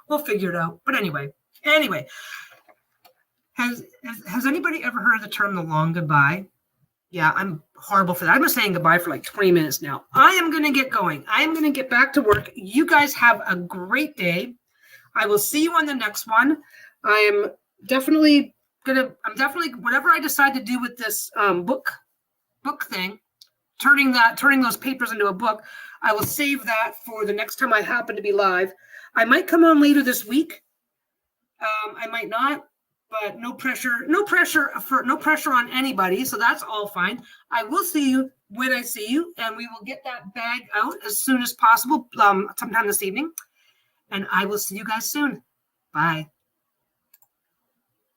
We'll figure it out. But anyway, has anybody ever heard the term the long goodbye? Yeah, I'm horrible for that. I've been saying goodbye for like 20 minutes now. I am going to get going. I am going to get back to work. You guys have a great day. I will see you on the next one. I'm definitely whatever I decide to do with this book thing, turning those papers into a book, I will save that for the next time I happen to be live. I might come on later this week. I might not. But no pressure on anybody. So that's all fine. I will see you when I see you, and we will get that bag out as sometime this evening. And I will see you guys soon. Bye.